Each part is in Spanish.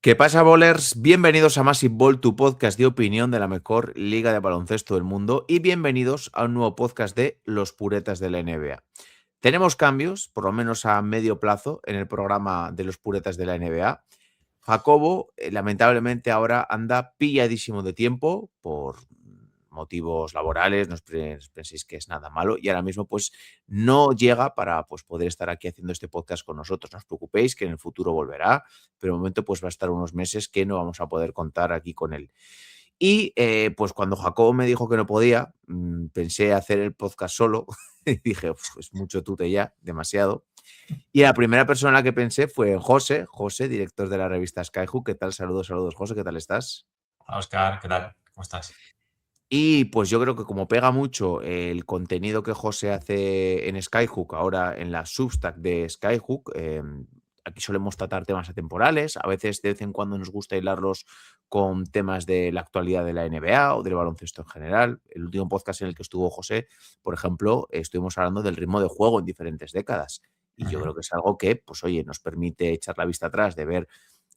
¿Qué pasa, bowlers? Bienvenidos a Massive Ball, tu podcast de opinión de la mejor liga de baloncesto del mundo y bienvenidos a un nuevo podcast de Los Puretas de la NBA. Tenemos cambios, por lo menos a medio plazo, en el programa de Los Puretas de la NBA. Jacobo, lamentablemente, ahora anda pilladísimo de tiempo por motivos laborales, no os penséis que es nada malo, y ahora mismo pues no llega para pues, poder estar aquí haciendo este podcast con nosotros. No os preocupéis que en el futuro volverá, pero de momento pues va a estar unos meses que no vamos a poder contar aquí con él. Y pues cuando Jacobo me dijo que no podía, pensé hacer el podcast solo y dije, pues mucho tute ya, demasiado. Y la primera persona en la que pensé fue en José, director de la revista Skyhook. ¿Qué tal? Saludos, José, ¿qué tal estás? Hola, Oscar, ¿qué tal? ¿Cómo estás? Y pues yo creo que como pega mucho el contenido que José hace en Skyhook, ahora en la Substack de Skyhook, aquí solemos tratar temas atemporales, a veces de vez en cuando nos gusta hilarlos con temas de la actualidad de la NBA o del baloncesto en general. El último podcast en el que estuvo José, por ejemplo, estuvimos hablando del ritmo de juego en diferentes décadas. Y yo creo que es algo que, pues oye, nos permite echar la vista atrás de ver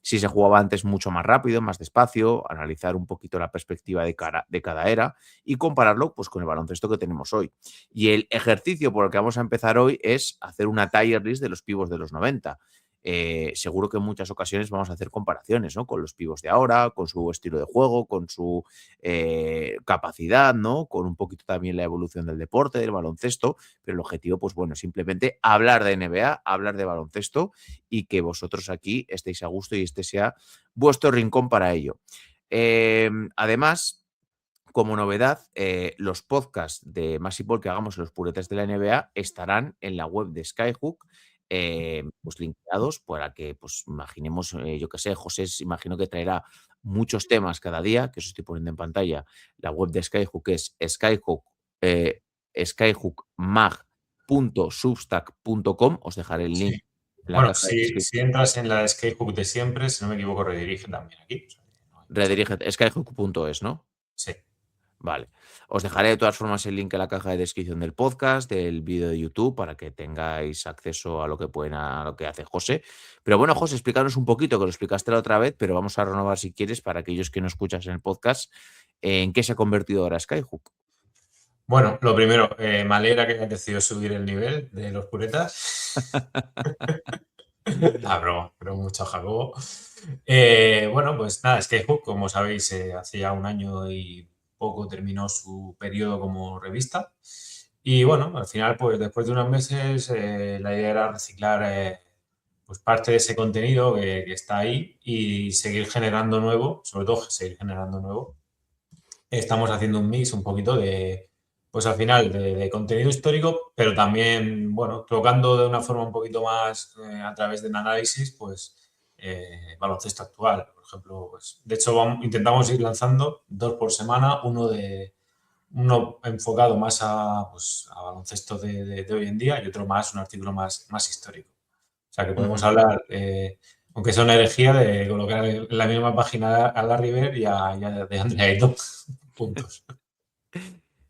si se jugaba antes mucho más rápido, más despacio, analizar un poquito la perspectiva de cada era y compararlo pues, con el baloncesto que tenemos hoy. Y el ejercicio por el que vamos a empezar hoy es hacer una tier list de los pivos de los 90. Seguro que en muchas ocasiones vamos a hacer comparaciones, ¿no? Con los pivos de ahora, con su estilo de juego, con su capacidad, ¿no? Con un poquito también la evolución del deporte, del baloncesto, pero el objetivo, pues bueno, simplemente hablar de NBA, hablar de baloncesto y que vosotros aquí estéis a gusto y este sea vuestro rincón para ello. Además, como novedad, los podcasts de Massipol que hagamos en los puretas de la NBA estarán en la web de Skyhook, pues linkeados para que, pues imaginemos, yo qué sé, José, imagino que traerá muchos temas cada día, que os estoy poniendo en pantalla. La web de Skyhook es skyhookmag.substack.com. Os dejaré el link Sí. en la Bueno, caja de si descripción. entras en la de Skyhook de siempre, si no me equivoco, redirige también aquí. O sea, que no hay mucho. Redirige skyhook.es, ¿no? Sí. Vale. Os dejaré de todas formas el link en la caja de descripción del podcast, del vídeo de YouTube, para que tengáis acceso a lo que a lo que hace José. Pero bueno, José, explícanos un poquito, que lo explicaste la otra vez, pero vamos a renovar si quieres para aquellos que no escuchas en el podcast, ¿en qué se ha convertido ahora Skyhook? Bueno, lo primero, me alegra que hayas decidido subir el nivel de los puretas. La broma, pero mucho Jacobo. Bueno, pues nada, Skyhook, como sabéis, hace ya un año y poco terminó su periodo como revista. Y bueno, al final, pues después de unos meses, la idea era reciclar pues parte de ese contenido que está ahí y seguir generando nuevo, sobre todo seguir generando nuevo. Estamos haciendo un mix un poquito de, pues al final, de contenido histórico, pero también, bueno, tocando de una forma un poquito más a través del análisis, pues baloncesto actual. Por ejemplo, pues, de hecho intentamos ir lanzando 2 por semana, uno enfocado más a, pues, a baloncesto de hoy en día y otro más, un artículo más histórico. O sea, que podemos Ujú. hablar, aunque sea una herejía, de colocar en la misma página a Larry Bird y a de Andre Ayton. Puntos.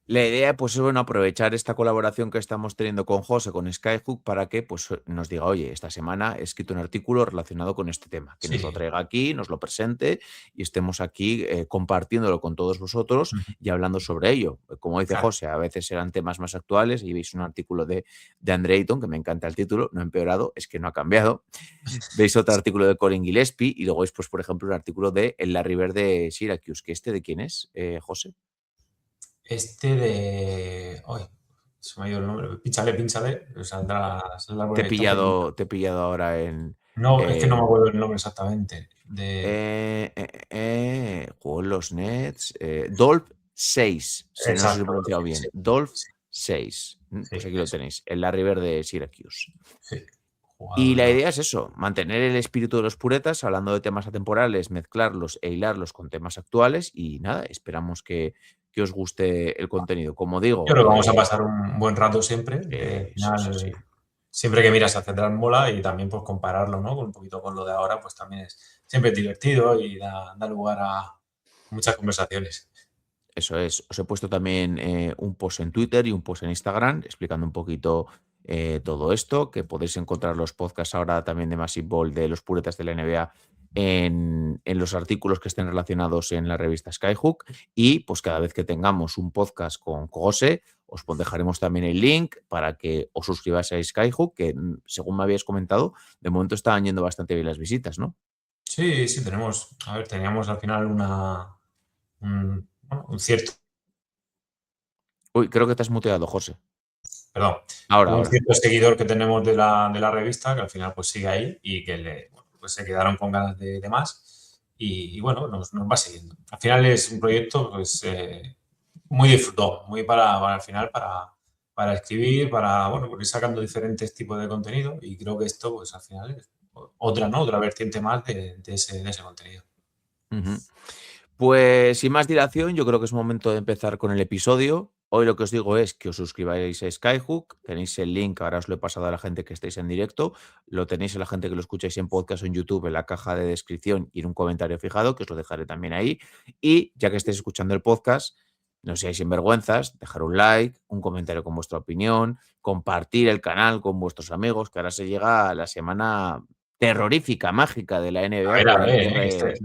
La idea, pues, es bueno, aprovechar esta colaboración que estamos teniendo con José, con Skyhook, para que pues, nos diga, oye, esta semana he escrito un artículo relacionado con este tema, que nos lo Sí. traiga aquí, nos lo presente y estemos aquí compartiéndolo con todos vosotros Ujú. y hablando sobre ello. Como dice Claro. José, a veces serán temas más actuales y veis un artículo de Andre Ayton, que me encanta el título, no ha empeorado, es que no ha cambiado. Veis otro artículo de Colin Gillespie y luego veis, pues, por ejemplo, un artículo de El Larry Bird de Syracuse, que ¿de quién es, José? Este de. Ay, se me ha ido el nombre. Pínchale. Saldrá por ahí. Está un poquito. Te he pillado ahora en. No, es que no me eh, acuerdo el nombre exactamente. De. Jugó en los Nets. Dolph 6, si no sé si lo he Exacto. pronunciado Sí, bien. Dolph sí, 6. sí, Pues aquí lo eso. tenéis. El Larry Bird de Syracuse. Sí. Y la Jugadorazo. idea es eso, mantener el espíritu de los puretas, hablando de temas atemporales, mezclarlos e hilarlos con temas actuales. Y nada, esperamos que os guste el contenido. Como Yo digo, creo que vamos a pasar un buen rato siempre. Al sí, sí. final, siempre que miras hacia atrás mola y también pues compararlo, ¿no? Con un poquito con lo de ahora, pues también es siempre divertido y da lugar a muchas conversaciones. Eso es. Os he puesto también un post en Twitter y un post en Instagram explicando un poquito todo esto, que podéis encontrar los podcasts ahora también de Massive Ball de los puretas de la NBA en los artículos que estén relacionados en la revista Skyhook y pues cada vez que tengamos un podcast con José, dejaremos también el link para que os suscribáis a Skyhook, que según me habías comentado, de momento estaban yendo bastante bien las visitas, ¿no? Sí, teníamos al final un cierto, Uy, creo que te has muteado, José. perdón, un Ahora. cierto seguidor que tenemos de la revista, que al final pues sigue ahí y que pues se quedaron con ganas de más y bueno, nos va siguiendo. Al final es un proyecto pues muy disfrutón, muy al final para escribir, bueno, pues ir sacando diferentes tipos de contenido y creo que esto pues al final es otra vertiente más de ese contenido. Ujú. Pues sin más dilación, yo creo que es momento de empezar con el episodio. Hoy lo que os digo es que os suscribáis a Skyhook. Tenéis el link, ahora os lo he pasado a la gente que estáis en directo. Lo tenéis a la gente que lo escucháis en podcast o en YouTube en la caja de descripción y en un comentario fijado, que os lo dejaré también ahí. Y ya que estáis escuchando el podcast, no seáis sinvergüenzas, dejar un like, un comentario con vuestra opinión, compartir el canal con vuestros amigos, que ahora se llega a la semana terrorífica, mágica de la NBA A con el ver, cierre. se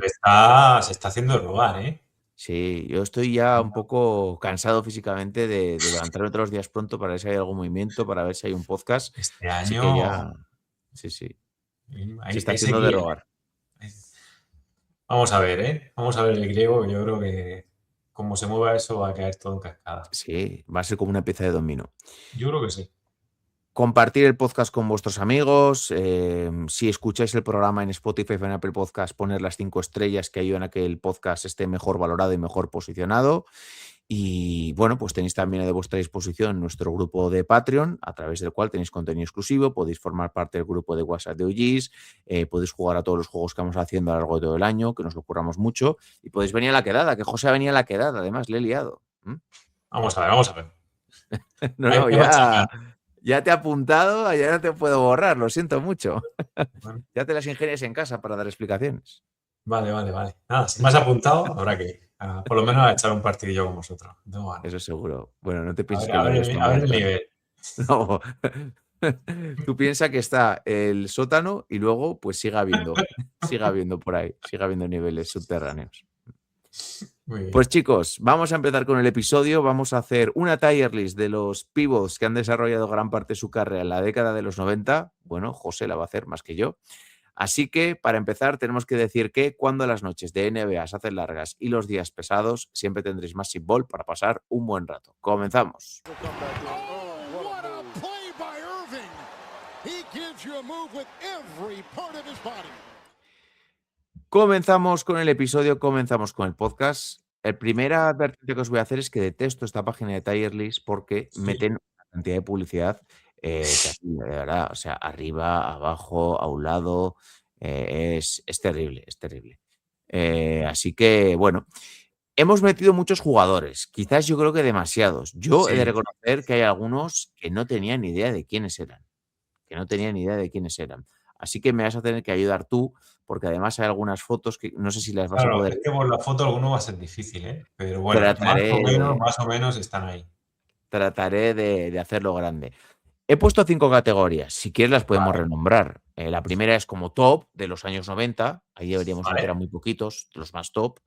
está haciendo rogar, ¿eh? Sí, yo estoy ya un poco cansado físicamente de levantarme todos los días pronto para ver si hay algún movimiento, para ver si hay un podcast. Este Así que año ya, sí, sí, se está hay haciendo de sequía. rogar. Vamos a ver, ¿eh? Vamos a ver el griego, que yo creo que como se mueva eso va a caer todo en cascada. Sí, va a ser como una pieza de dominó. Yo creo que sí. Compartir el podcast con vuestros amigos. Si escucháis el programa en Spotify o en Apple Podcast, poner las 5 estrellas que ayudan a que el podcast esté mejor valorado y mejor posicionado. Y bueno, pues tenéis también a vuestra disposición nuestro grupo de Patreon, a través del cual tenéis contenido exclusivo, podéis formar parte del grupo de WhatsApp de OGs, podéis jugar a todos los juegos que vamos haciendo a lo largo de todo el año, que nos lo curramos mucho, y podéis venir a la quedada, que José ha venido a la quedada, además le he liado. Vamos a ver, vamos a ver. No, Hay no, mucha ya te he apuntado, ya no te puedo borrar, lo siento mucho. ganas. Ya te las ingenias en casa para dar explicaciones. Vale. Nada, si me has apuntado, habrá que ir. Por lo menos a echar un partidillo con vosotros. Tengo ganas. Eso seguro. Bueno, no te A pienses ver, que lo eres, no a me ver das el grande. nivel. No. Tú piensas que está el sótano y luego pues siga habiendo por ahí, siga habiendo niveles subterráneos. Muy bien. Pues chicos, vamos a empezar con el episodio. Vamos a hacer una tier list de los pivots que han desarrollado gran parte de su carrera en la década de los 90. Bueno, José la va a hacer más que yo. Así que, para empezar, tenemos que decir que cuando las noches de NBA se hacen largas y los días pesados, siempre tendréis Massive Ball para pasar un buen rato. Comenzamos. Comenzamos con el episodio, comenzamos con el podcast. El primera advertencia que os voy a hacer es que detesto esta página de Tier List porque Sí. meten una cantidad de publicidad terrible, de verdad. O sea, arriba, abajo, a un lado. Es terrible, es terrible. Así que, bueno, hemos metido muchos jugadores. Quizás yo creo que demasiados. Yo he de Sí. reconocer que hay algunos que no tenían ni idea de quiénes eran. Que no tenían ni idea de quiénes eran. Así que me vas a tener que ayudar tú, porque además hay algunas fotos que no sé si las vas a Claro, poder. es que por la foto alguno va a ser difícil, ¿eh? Pero bueno, Trataré más o menos están ahí. trataré de hacerlo grande. He puesto 5 categorías, si quieres las podemos Vale, renombrar. La primera es como top de los años 90, ahí deberíamos meter a vale. muy poquitos, los más top.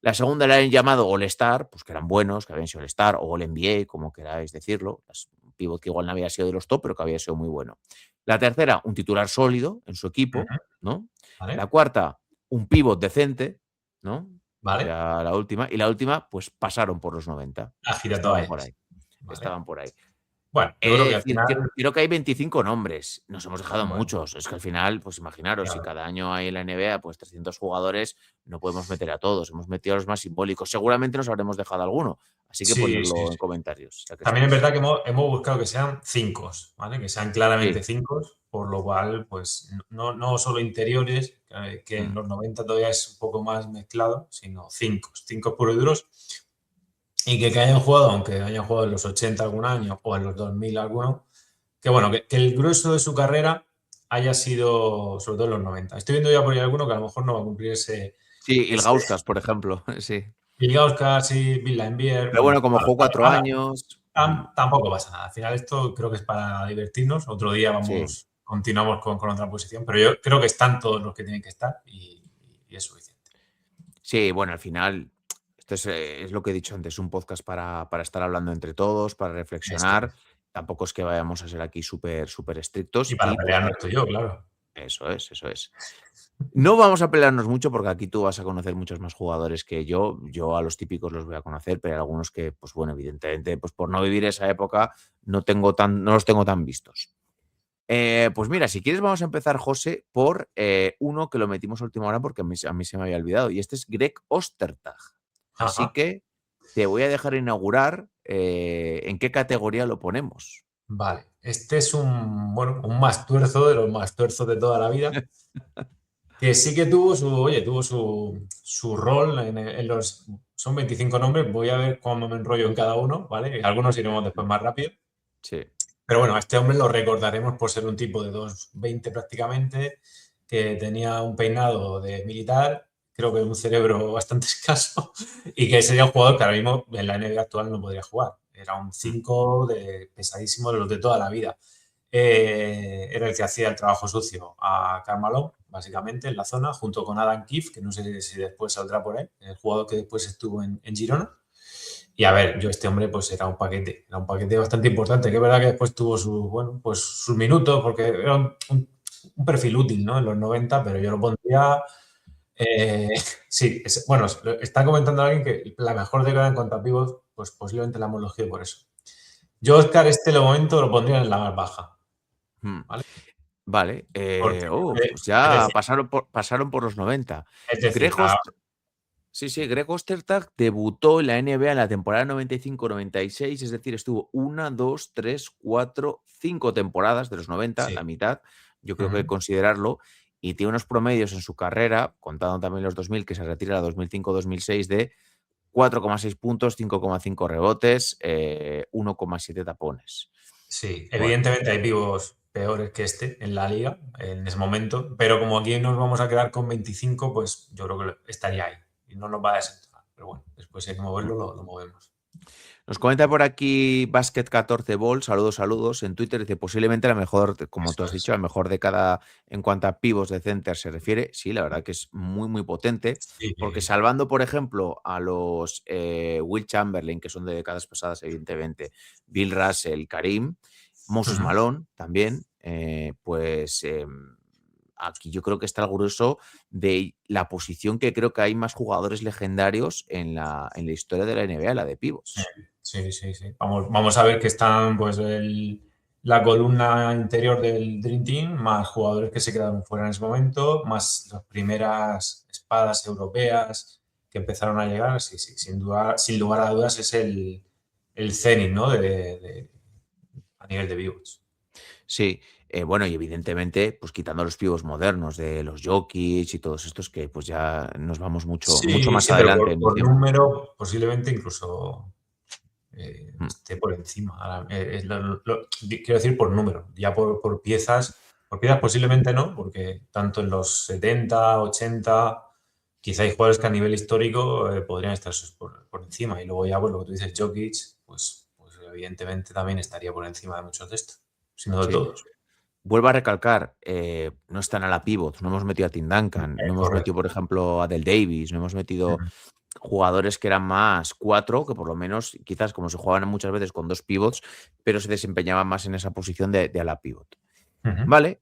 La segunda la han llamado All-Star, pues que eran buenos, que habían sido All-Star o All-NBA, como queráis decirlo. Un pivot que igual no había sido de los top, pero que había sido muy bueno. La tercera, un titular sólido en su equipo, Ujú, ¿no? La vale, cuarta, un pivot decente, ¿no? vale. Era la última. Y la última, pues pasaron por los 90. La Estaban por giratoallas. ahí. Vale. Estaban por ahí. Bueno, yo He creo de que al decir, final, creo que hay 25 nombres. Nos hemos dejado bueno, muchos. Es que al final, pues imaginaros, si claro. cada año hay en la NBA, pues 300 jugadores, no podemos meter a todos. Hemos metido a los más simbólicos. Seguramente nos habremos dejado alguno. Así que Sí, sí, ponedlo en sí. comentarios, ya que También es estáis. verdad que hemos buscado que sean 5, ¿vale? Que sean Sí. claramente 5, por lo cual, pues, no solo interiores, que en Mm. los 90 todavía es un poco más mezclado, sino 5 puros y duros, y que hayan jugado, aunque hayan jugado en los 80 algún año o en los 2000 alguno, que bueno, que el grueso de su carrera haya sido sobre todo en los 90. Estoy viendo ya por ahí alguno que a lo mejor no va a cumplir Sí, ese Ilgauskas, por ejemplo. Sí. Bill Gauskas y Bill Laimbeer, Pero bueno, bueno, como jugó 4 años. tampoco pasa nada. Al final esto creo que es para divertirnos. Otro día Sí. continuamos con otra posición, pero yo creo que están todos los que tienen que estar y es suficiente. Sí, bueno, al final, esto es lo que he dicho antes, un podcast para estar hablando entre todos, para Esto reflexionar. es. Tampoco es que vayamos a ser aquí súper, súper Y estrictos para y pues pelearnos tú y yo, claro. eso es, eso es. No vamos a pelearnos mucho porque aquí tú vas a conocer muchos más jugadores que yo. Yo a los típicos los voy a conocer, pero hay algunos que, pues bueno, evidentemente, pues por no vivir esa época, no los tengo tan vistos. Pues mira, si quieres vamos a empezar, José, por uno que lo metimos a última hora porque a mí se me había olvidado, y este es Greg Ostertag. Así Ajá. que te voy a dejar inaugurar en qué categoría lo ponemos. Vale. Este es un más tuerzo de los más tuerzos de toda la vida. Que sí que tuvo su rol en los. Son 25 nombres, voy a ver cómo me enrollo en cada uno, ¿vale? Algunos iremos después más rápido. Sí. Pero bueno, a este hombre lo recordaremos por ser un tipo de 2,20 prácticamente, que tenía un peinado de militar, creo que un cerebro bastante escaso, y que sería un jugador que ahora mismo en la NBA actual no podría jugar. Era un Mm. 5 pesadísimo de los de toda la vida. Era el que hacía el trabajo sucio a Karl Malone, básicamente, en la zona, junto con Adam Keefe, que no sé si después saldrá por ahí, el jugador que después estuvo en Girona. Y a ver, yo este hombre pues era un paquete bastante importante, que es verdad que después tuvo sus minutos, porque era un perfil útil, ¿no? En los 90, pero yo lo pondría, eh, sí, bueno, está comentando alguien que la mejor década en cuanto a pivots, pues posiblemente la hemos elegido por eso. Yo, Oscar, este momento lo pondría en la más baja, Mm. ¿vale? Vale. Porque, Pues es ya decir, pasaron por los 90. es decir, Greg Sí, sí, Greg Ostertag debutó en la NBA en la temporada 95-96, es decir, estuvo una, 2, 3, 4, 5 temporadas de los 90, sí. la mitad, yo creo que hay que Ujú. considerarlo, y tiene unos promedios en su carrera, contando también los 2000, que se retira a 2005-2006, de 4,6 puntos, 5,5 rebotes, 1,7 tapones. Sí, Bueno, evidentemente hay pibos peores que este en la liga en ese momento, pero como aquí nos vamos a quedar con 25, pues yo creo que estaría ahí y no nos va a desentonar. Pero bueno, después si hay que mm. moverlo, lo movemos. Nos comenta por aquí Basket 14 Ball, saludos, saludos. En Twitter dice posiblemente la mejor, como tú Eso has es. dicho, la mejor década en cuanto a pivos de center se refiere. Sí, la verdad que es muy, muy potente. Sí, Porque salvando, por ejemplo, a los Will Chamberlain, que son de décadas pasadas, evidentemente, Bill Russell, Karim, Moses ujú, Malone también, pues aquí yo creo que está el grueso de la posición que creo que hay más jugadores legendarios en la historia de la NBA, la de sí, pivots. sí, sí, sí. Vamos a ver que están pues la columna interior del Dream Team, más jugadores que se quedaron fuera en ese momento, más las primeras espadas europeas que empezaron a llegar. Sí, sí, sin duda, sin lugar a dudas es el cenit, ¿no? A nivel de pivots. Sí, bueno, y evidentemente, pues quitando los pibos modernos de los Jokic y todos estos que pues ya nos vamos mucho, mucho Sí, más sí, pero adelante por, en el por tiempo. número posiblemente incluso Mm, esté por encima. Ahora, quiero decir por número, ya por piezas posiblemente no, porque tanto en los 70, 80, quizá hay jugadores que a nivel histórico podrían estar por encima. Y luego ya, pues lo que tú dices, Jokic, pues evidentemente también estaría por encima de muchos de estos, si no de sí. todos. Vuelvo a recalcar, no están a la pivots, no hemos metido a Tim Duncan, no hemos metido, Correcto. por ejemplo, a Del Davis, no hemos metido Ujú, jugadores que eran más cuatro, que por lo menos, quizás como se jugaban muchas veces con dos pivots, pero se desempeñaban más en esa posición de ala pivot. ujú. Vale,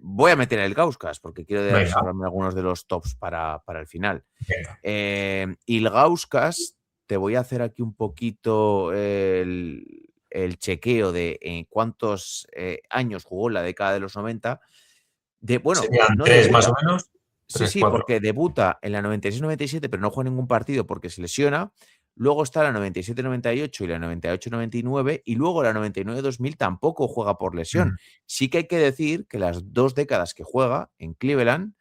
voy a meter el Gauskas porque quiero Venga, reservarme algunos de los tops para el final. venga. Y el Gauskas, te voy a hacer aquí un poquito el chequeo de en cuántos años jugó en la década de los 90. Bueno, Serían no tres más o debuta. menos, Sí, tres, sí, cuatro. porque debuta en la 96-97, pero no juega ningún partido porque se lesiona. Luego está la 97-98 y la 98-99, y luego la 99-2000 tampoco juega por lesión. Ujú, Sí que hay que decir que las 2 décadas que juega en Cleveland,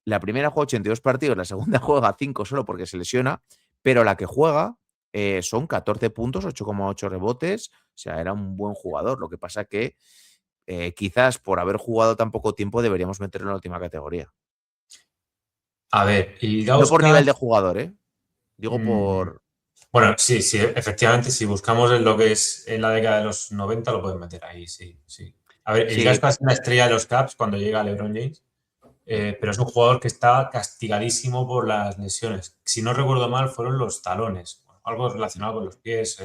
la primera juega 82 partidos, la segunda juega 5 solo porque se lesiona, pero la que juega son 14 puntos, 8,8 rebotes, o sea, era un buen jugador. Lo que pasa que quizás por haber jugado tan poco tiempo deberíamos meterlo en la última categoría. A ver, y No por nivel Gauskas. de jugador, ¿eh? Digo mm, por. bueno, sí, sí, efectivamente, si buscamos en lo que es en la década de los 90 lo pueden meter ahí, sí, sí. A ver, el Sí, Gauskas es la estrella de los Caps cuando llega LeBron James. pero es un jugador que está castigadísimo por las lesiones. Si no recuerdo mal, fueron los talones, algo relacionado con los pies,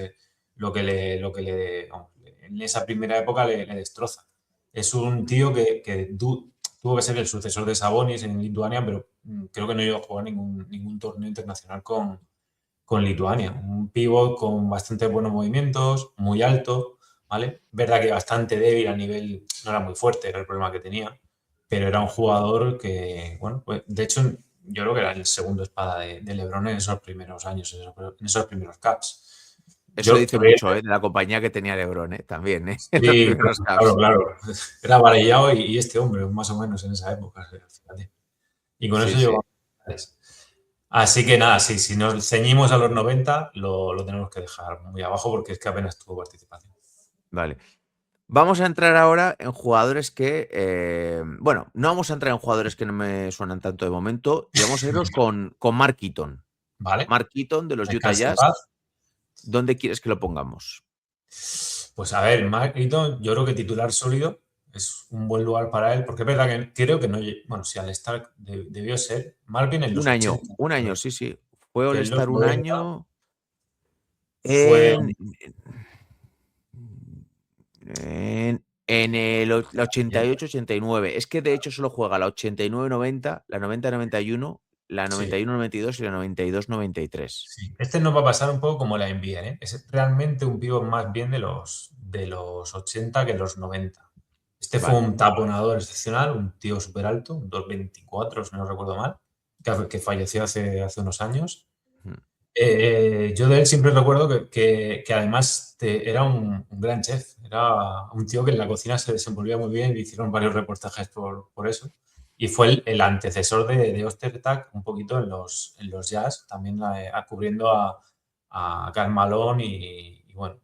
vamos, en esa primera época le destroza. Es un tío que tuvo que ser el sucesor de Sabonis en Lituania, pero creo que no llegó a jugar ningún torneo internacional con Lituania. Un pívot con bastante buenos movimientos, muy alto, ¿vale? Verdad que bastante débil a nivel, no era muy fuerte, era el problema que tenía, pero era un jugador que, bueno, pues de hecho yo creo que era el segundo espada de LeBron en esos primeros años, en esos primeros Caps. Eso Yo dice mucho, de la compañía que tenía LeBron, también, en los sí, primeros claro, Cavs. claro. Era Varellao y este hombre, más o menos en esa época, fíjate. Y con Sí, eso sí. llegó a finales. Así que nada, sí, si nos ceñimos a los 90, lo tenemos que dejar muy abajo porque es que apenas tuvo participación. Vale. Vamos a entrar ahora en jugadores que, bueno, no vamos a entrar en jugadores que no me suenan tanto de momento y vamos a irnos con Mark Eaton. ¿Vale? Mark Eaton de los Utah Descanse en Jazz. paz. ¿Dónde quieres que lo pongamos? Pues a ver, Mark Eaton, yo creo que titular sólido es un buen lugar para él, porque es verdad que creo que no, bueno, si al estar debió ser Marvin en los 80, Un año, creo sí, sí. Fue que en los All-Star un 90 año fue, en la 88-89. Es que de hecho solo juega la 89-90, la 90-91, la sí, 91-92 y la 92-93. sí. Este nos va a pasar un poco como la NBA, ¿eh? Es realmente un pívot más bien de los 80 que los 90. Este fue Vale. un taponador excepcional, un tío súper alto, un 2,24, si no recuerdo mal, que falleció hace unos años. Mm. Yo de él siempre recuerdo que además era un gran chef. Era un tío que en la cocina se desenvolvía muy bien y hicieron varios reportajes por eso. Y fue el antecesor de Ostertag un poquito en los Jazz, también cubriendo a Karl Malone y bueno,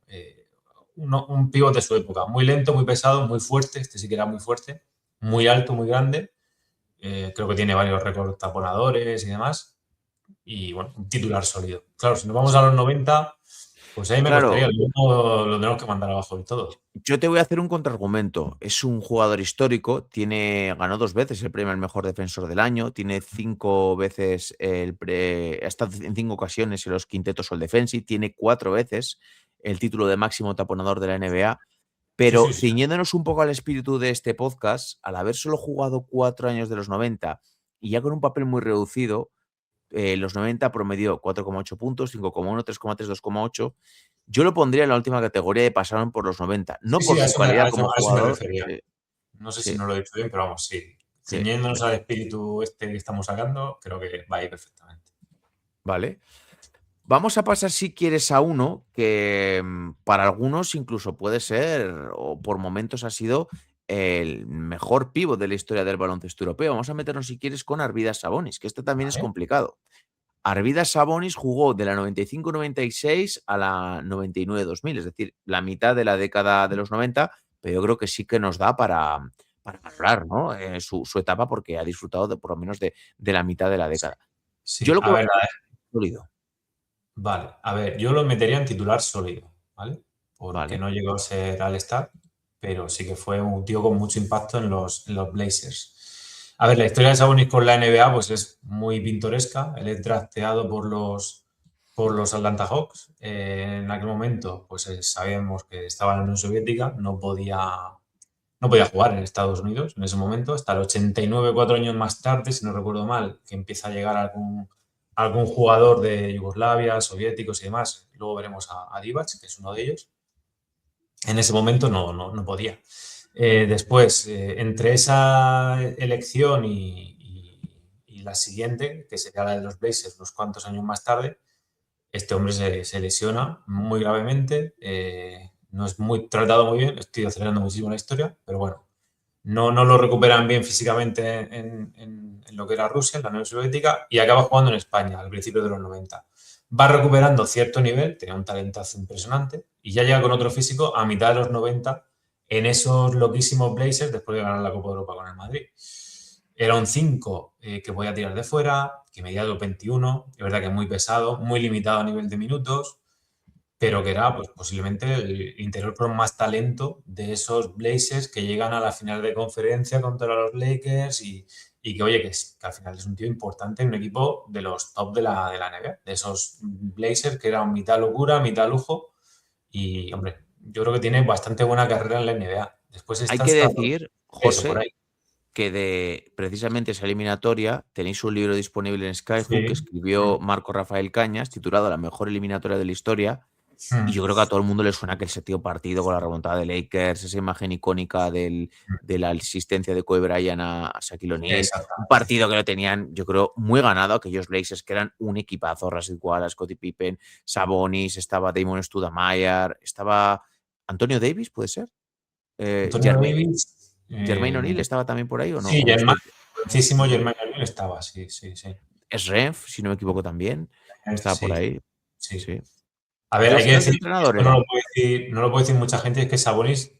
un pívot de su época. Muy lento, muy pesado, muy fuerte. Este sí que era muy fuerte. Muy alto, muy grande. Creo que tiene varios récords taponadores y demás. Y bueno, un titular sólido. Claro, si nos vamos a los 90, pues ahí me costaría. Claro, Lo tenemos que mandar abajo del todo. yo te voy a hacer un contraargumento. Es un jugador histórico, ganó 2 veces el premio al mejor defensor del año, tiene 5 veces ha estado en 5 ocasiones en los quintetos All Defensive, tiene 4 veces el título de máximo taponador de la NBA, Sí, pero sí, sí. ciñéndonos un poco al espíritu de este podcast, al haber solo jugado 4 años de los 90 y ya con un papel muy reducido, los 90 promedió 4,8 puntos, 5,1, 3,3, 2,8. Yo lo pondría en la última categoría de pasaron por los 90, Sí, no sí, por a su eso me, a calidad eso, como a eso me jugador. refería. Sí, No sé si sí, no lo he dicho bien, pero vamos, sí. sí. Ciñéndonos al espíritu este que estamos sacando, creo que va a ir perfectamente. Vale. Vamos a pasar, si quieres, a uno que para algunos incluso puede ser, o por momentos ha sido, el mejor pívot de la historia del baloncesto europeo. Vamos a meternos, si quieres, con Arvydas Sabonis, que este también es ¿Vale? complicado. Arvydas Sabonis jugó de la 95-96 a la 99-2000, es decir, la mitad de la década de los 90, pero yo creo que sí que nos da para valorar, ¿no? Su etapa, porque ha disfrutado por lo menos de la mitad de la Sí. década. Yo Sí, lo que a ver, sólido, vale. A ver, yo lo metería en titular sólido, ¿vale? Porque ¿vale? no llegó a ser All-Star, pero sí que fue un tío con mucho impacto en los Blazers. A ver, la historia de Sabonis con la NBA pues es muy pintoresca. Él es drafteado por los Atlanta Hawks. En aquel momento, pues sabíamos que estaba en la Unión Soviética, no podía jugar en Estados Unidos en ese momento, hasta el 89, 4 años más tarde, si no recuerdo mal, que empieza a llegar algún jugador de Yugoslavia, soviéticos y demás. Luego veremos a Divac, que es uno de ellos. En ese momento no podía. Después, entre esa elección y la siguiente, que sería la de los Blazers unos cuantos años más tarde, este hombre se lesiona muy gravemente, no es tratado muy bien, estoy acelerando muchísimo la historia, pero bueno, no lo recuperan bien físicamente en lo que era Rusia, en la Unión Soviética, y acaba jugando en España al principio de los 90. Va recuperando cierto nivel, tenía un talentazo impresionante, y ya llega con otro físico a mitad de los 90 en esos loquísimos Blazers después de ganar la Copa de Europa con el Madrid. Era un 5 que podía tirar de fuera, que medía 2,21, es verdad que muy pesado, muy limitado a nivel de minutos, pero que era pues, posiblemente el interior con más talento de esos Blazers que llegan a la final de conferencia contra los Lakers y que, oye, que al final es un tío importante en un equipo de los top de la NBA, de esos Blazers que eran mitad locura, mitad lujo. Y, hombre, yo creo que tiene bastante buena carrera en la NBA. Después Hay está que hasta decir, eso por José, ahí. que de precisamente esa eliminatoria tenéis un libro disponible en Skyhook que Sí. escribió Marco Rafael Cañas, titulado La mejor eliminatoria de la historia. Y yo creo que a todo el mundo le suena aquel séptimo partido con la remontada de Lakers, esa imagen icónica de la asistencia de Kobe Bryant a Shaquille O'Neal. Un Exactamente. partido que lo tenían, yo creo, muy ganado aquellos Lakers, que eran un equipazo. Rashid Wallace, Scottie Pippen, Sabonis, estaba Damon Stoudemire, estaba Antonio Davis, ¿puede ser? Antonio Davis. Jermaine O'Neal estaba también por ahí, ¿o no? Sí, ¿O estoy? muchísimo Germán O'Neill estaba, sí, sí, sí. Srenf, si no me equivoco también, estaba por Sí, ahí. sí. Sí. A ver, hay que Dos de decir, entrenador esto no era. lo puede decir, no lo puede decir mucha gente, es que Sabonis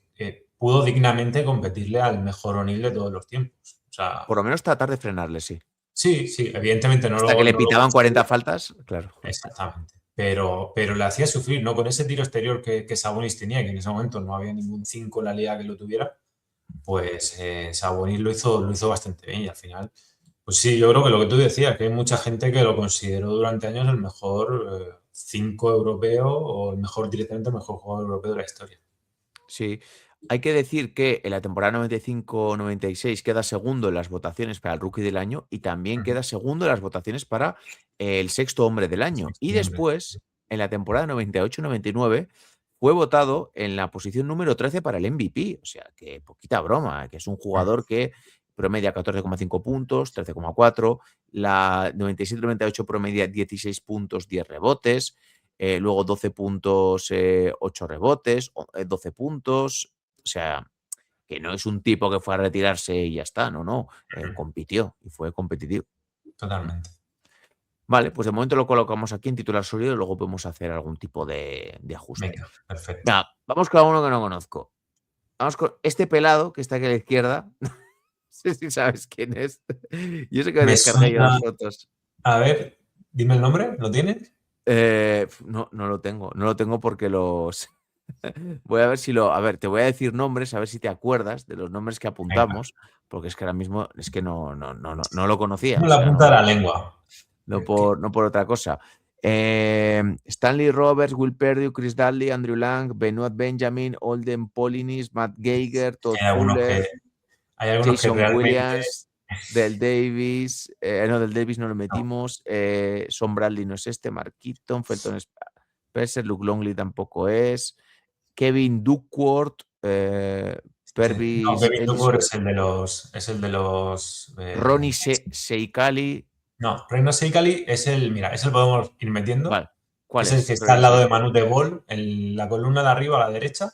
pudo dignamente competirle al mejor O'Neal de todos los tiempos. O sea, Por lo menos tratar de frenarle, sí. sí, sí, evidentemente Hasta que le no lo pitaban 40 conseguía. faltas, claro. Exactamente. Pero le hacía sufrir, ¿no? Con ese tiro exterior que Sabonis tenía, que en ese momento no había ningún 5 en la liga que lo tuviera, pues Sabonis lo hizo bastante bien y al final, pues sí, yo creo que lo que tú decías, que hay mucha gente que lo consideró durante años el mejor 5 europeo o directamente el mejor jugador europeo de la historia. Sí. Hay que decir que en la temporada 95-96 queda segundo en las votaciones para el Rookie del Año y también Ujú. queda segundo en las votaciones para el Sexto Hombre del Año. Y Hombre. después, en la temporada 98-99, fue votado en la posición número 13 para el MVP. O sea, que poquita broma, que es un Mm. jugador que promedia 14,5 puntos, 13,4. La 97-98 promedia 16 puntos, 10 rebotes. Luego 12 puntos, 8 rebotes, 12 puntos. O sea, que no es un tipo que fue a retirarse y ya está, no, no. Compitió y fue competitivo. Mm. Totalmente. Vale, pues de momento lo colocamos aquí en titular sólido y luego podemos hacer algún tipo de ajuste. Venga, perfecto. Venga, vamos con uno que no conozco. Vamos con este pelado que está aquí a la izquierda. No sé si sabes quién es. Yo sé que Me descargué yo las suena. fotos. A ver, dime el nombre, ¿lo tienes? No, no lo tengo. No lo tengo porque los. Voy a ver si lo. A ver, te voy a decir nombres, a ver si te acuerdas de los nombres que Venga. apuntamos, porque es que ahora mismo es que no lo conocía. Tengo O la sea, punta de no, la lengua. no por otra cosa. Stanley Roberts, Will Perdue, Chris Dudley, Andrew Lang, Benoit Benjamin, Olden Polinis, Matt Geiger, Todd Hay algunos Fuller, que, hay algunos que Jason realmente. Williams, Del Davis. No, Del Davis no lo No. metimos. Son Bradley no es este, Mark Keaton, Felton Spencer, Luke Longley tampoco es. Kevin Duckworth, No, Pervis Kevin Tucker Ellison, es el de los. Ronnie Seikali. No, Reino Seikali mira, ese lo podemos ir metiendo. Vale, ¿cuál Es el que es? está Ronnie al lado de Seikali. Manu de Ball, en la columna de arriba a la derecha,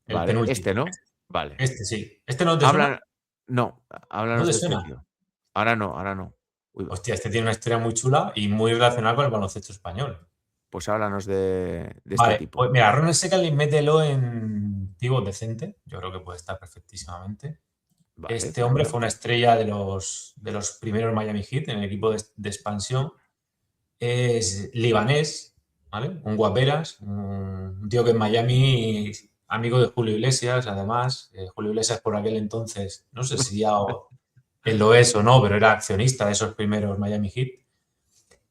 el Vale, penúltimo. este, ¿no? Vale. Este sí. ¿Este no te suena? Habla, no, ¿No háblanos te de este suena? tío. Ahora no, ahora no. Uy, va. Hostia, este tiene una historia muy chula y muy relacionada con el baloncesto español. Pues háblanos de este Vale, tipo. pues mira, Ron Secali mételo en pivot decente. Yo creo que puede estar perfectísimamente. Vale, Este hombre venga. fue una estrella de los primeros Miami Heat en el equipo de expansión. Es libanés, ¿vale? Un guaperas, un tío que en Miami, amigo de Julio Iglesias, además. Julio Iglesias por aquel entonces, no sé si ya él lo es o no, pero era accionista de esos primeros Miami Heat.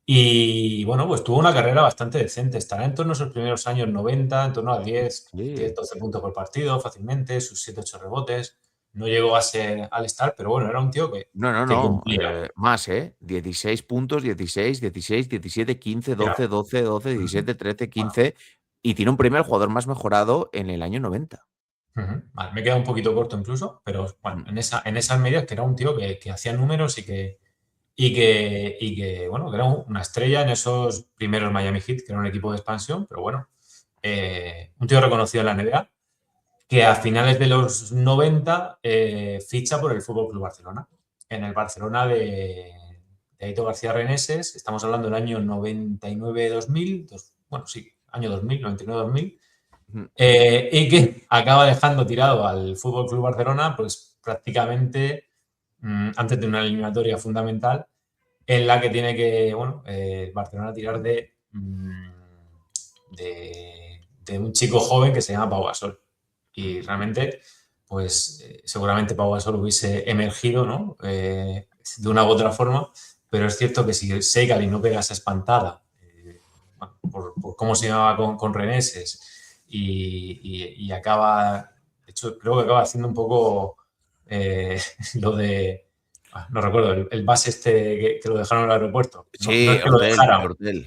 Y bueno, pues tuvo una carrera bastante decente. Estará en torno a sus primeros años 90, en torno a 10, Sí. 12 puntos por partido fácilmente, sus 7, 8 rebotes. No llegó a ser All-Star, pero bueno, era un tío que, No, no, que no. cumplía. Más, ¿eh? 16 puntos, 16, 16, 17, 15, Mira, 12, 12, 12, ujú, 17, 13, bueno, 15. Y tiene un premio al jugador más mejorado en el año 90. vale, me queda un poquito corto incluso, pero bueno, Mm. en esas medias que era un tío que hacía números y que, bueno, que era una estrella en esos primeros Miami Heat, que era un equipo de expansión, pero bueno, un tío reconocido en la NBA. Que a finales de los 90 ficha por el Fútbol Club Barcelona. En el Barcelona de Aito García Reneses, estamos hablando del año 99-2000, bueno, sí, año 2000, 99-2000, Mm. y que acaba dejando tirado al Fútbol Club Barcelona, pues prácticamente antes de una eliminatoria fundamental en la que tiene que, bueno, Barcelona tirar de de un chico joven que se llama Pau Gasol. Y realmente, pues seguramente Pau Gasol hubiese emergido, ¿no? De una u otra forma, pero es cierto que si Segali no pega esa espantada, bueno, por cómo se llamaba con Reneses y acaba, de hecho, creo que acaba haciendo un poco lo de, no recuerdo, el base este que lo dejaron en el aeropuerto. No, no Sí, es que lo dejaran, Eurtel.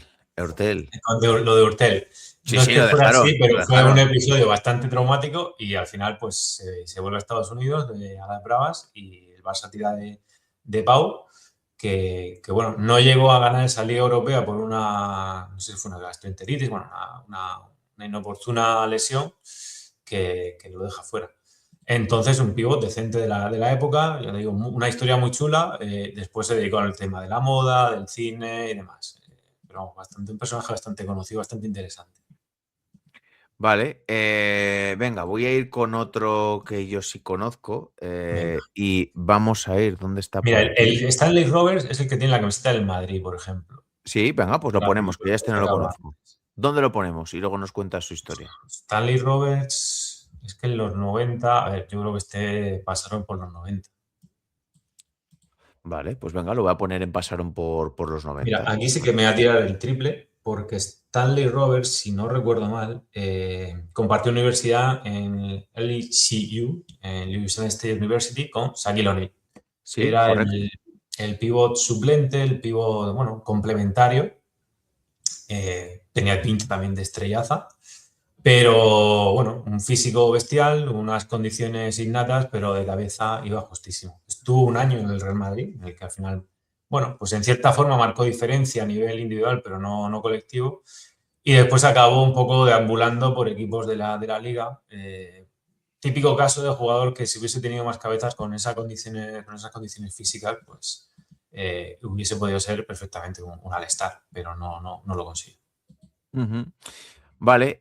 lo de Urtel. Sí, No es sí, que lo fuera así, dejaron, pero lo fue un dejaron. episodio bastante traumático y al final pues se vuelve a Estados Unidos a las bravas y el Barça tira de Pau, que, bueno, no llegó a ganar esa Liga Europea por una, no sé si fue una gastroenteritis, bueno, una inoportuna lesión que lo deja fuera. Entonces, un pívot decente de la época, ya digo, una historia muy chula. Después se dedicó al tema de la moda, del cine y demás. Pero vamos, un personaje bastante conocido, bastante interesante. Vale, venga, voy a ir con otro que yo sí conozco Venga. y vamos a ir, ¿dónde está Mira, por el aquí? Stanley Roberts es el que tiene la camiseta del Madrid, por ejemplo. Sí, venga, pues lo La ponemos, que película ya de este no esta lo que hablaba. conozco. ¿Dónde lo ponemos? Y luego nos cuentas su historia. Stanley Roberts, es que en los 90, a ver, yo creo que pasaron por los 90. Vale, pues venga, lo voy a poner en Pasaron por los Mira, 90. aquí sí que me voy a tirar el triple, porque Stanley Roberts, si no recuerdo mal, compartió universidad en el LSU, en Louisiana State University, con Shaquille O'Neal, que Sí, era correcto. el pívot suplente, el pívot, bueno, complementario. Tenía pinta también de estrellaza, pero bueno, un físico bestial, unas condiciones innatas, pero de cabeza iba justísimo. Estuvo un año en el Real Madrid, en el que al final, bueno, pues en cierta forma marcó diferencia a nivel individual, pero no colectivo. Y después acabó un poco deambulando por equipos de la liga. Típico caso de jugador que si hubiese tenido más cabezas con esas condiciones físicas, pues hubiese podido ser perfectamente un All-Star, pero no lo consiguió. Ujú. Vale,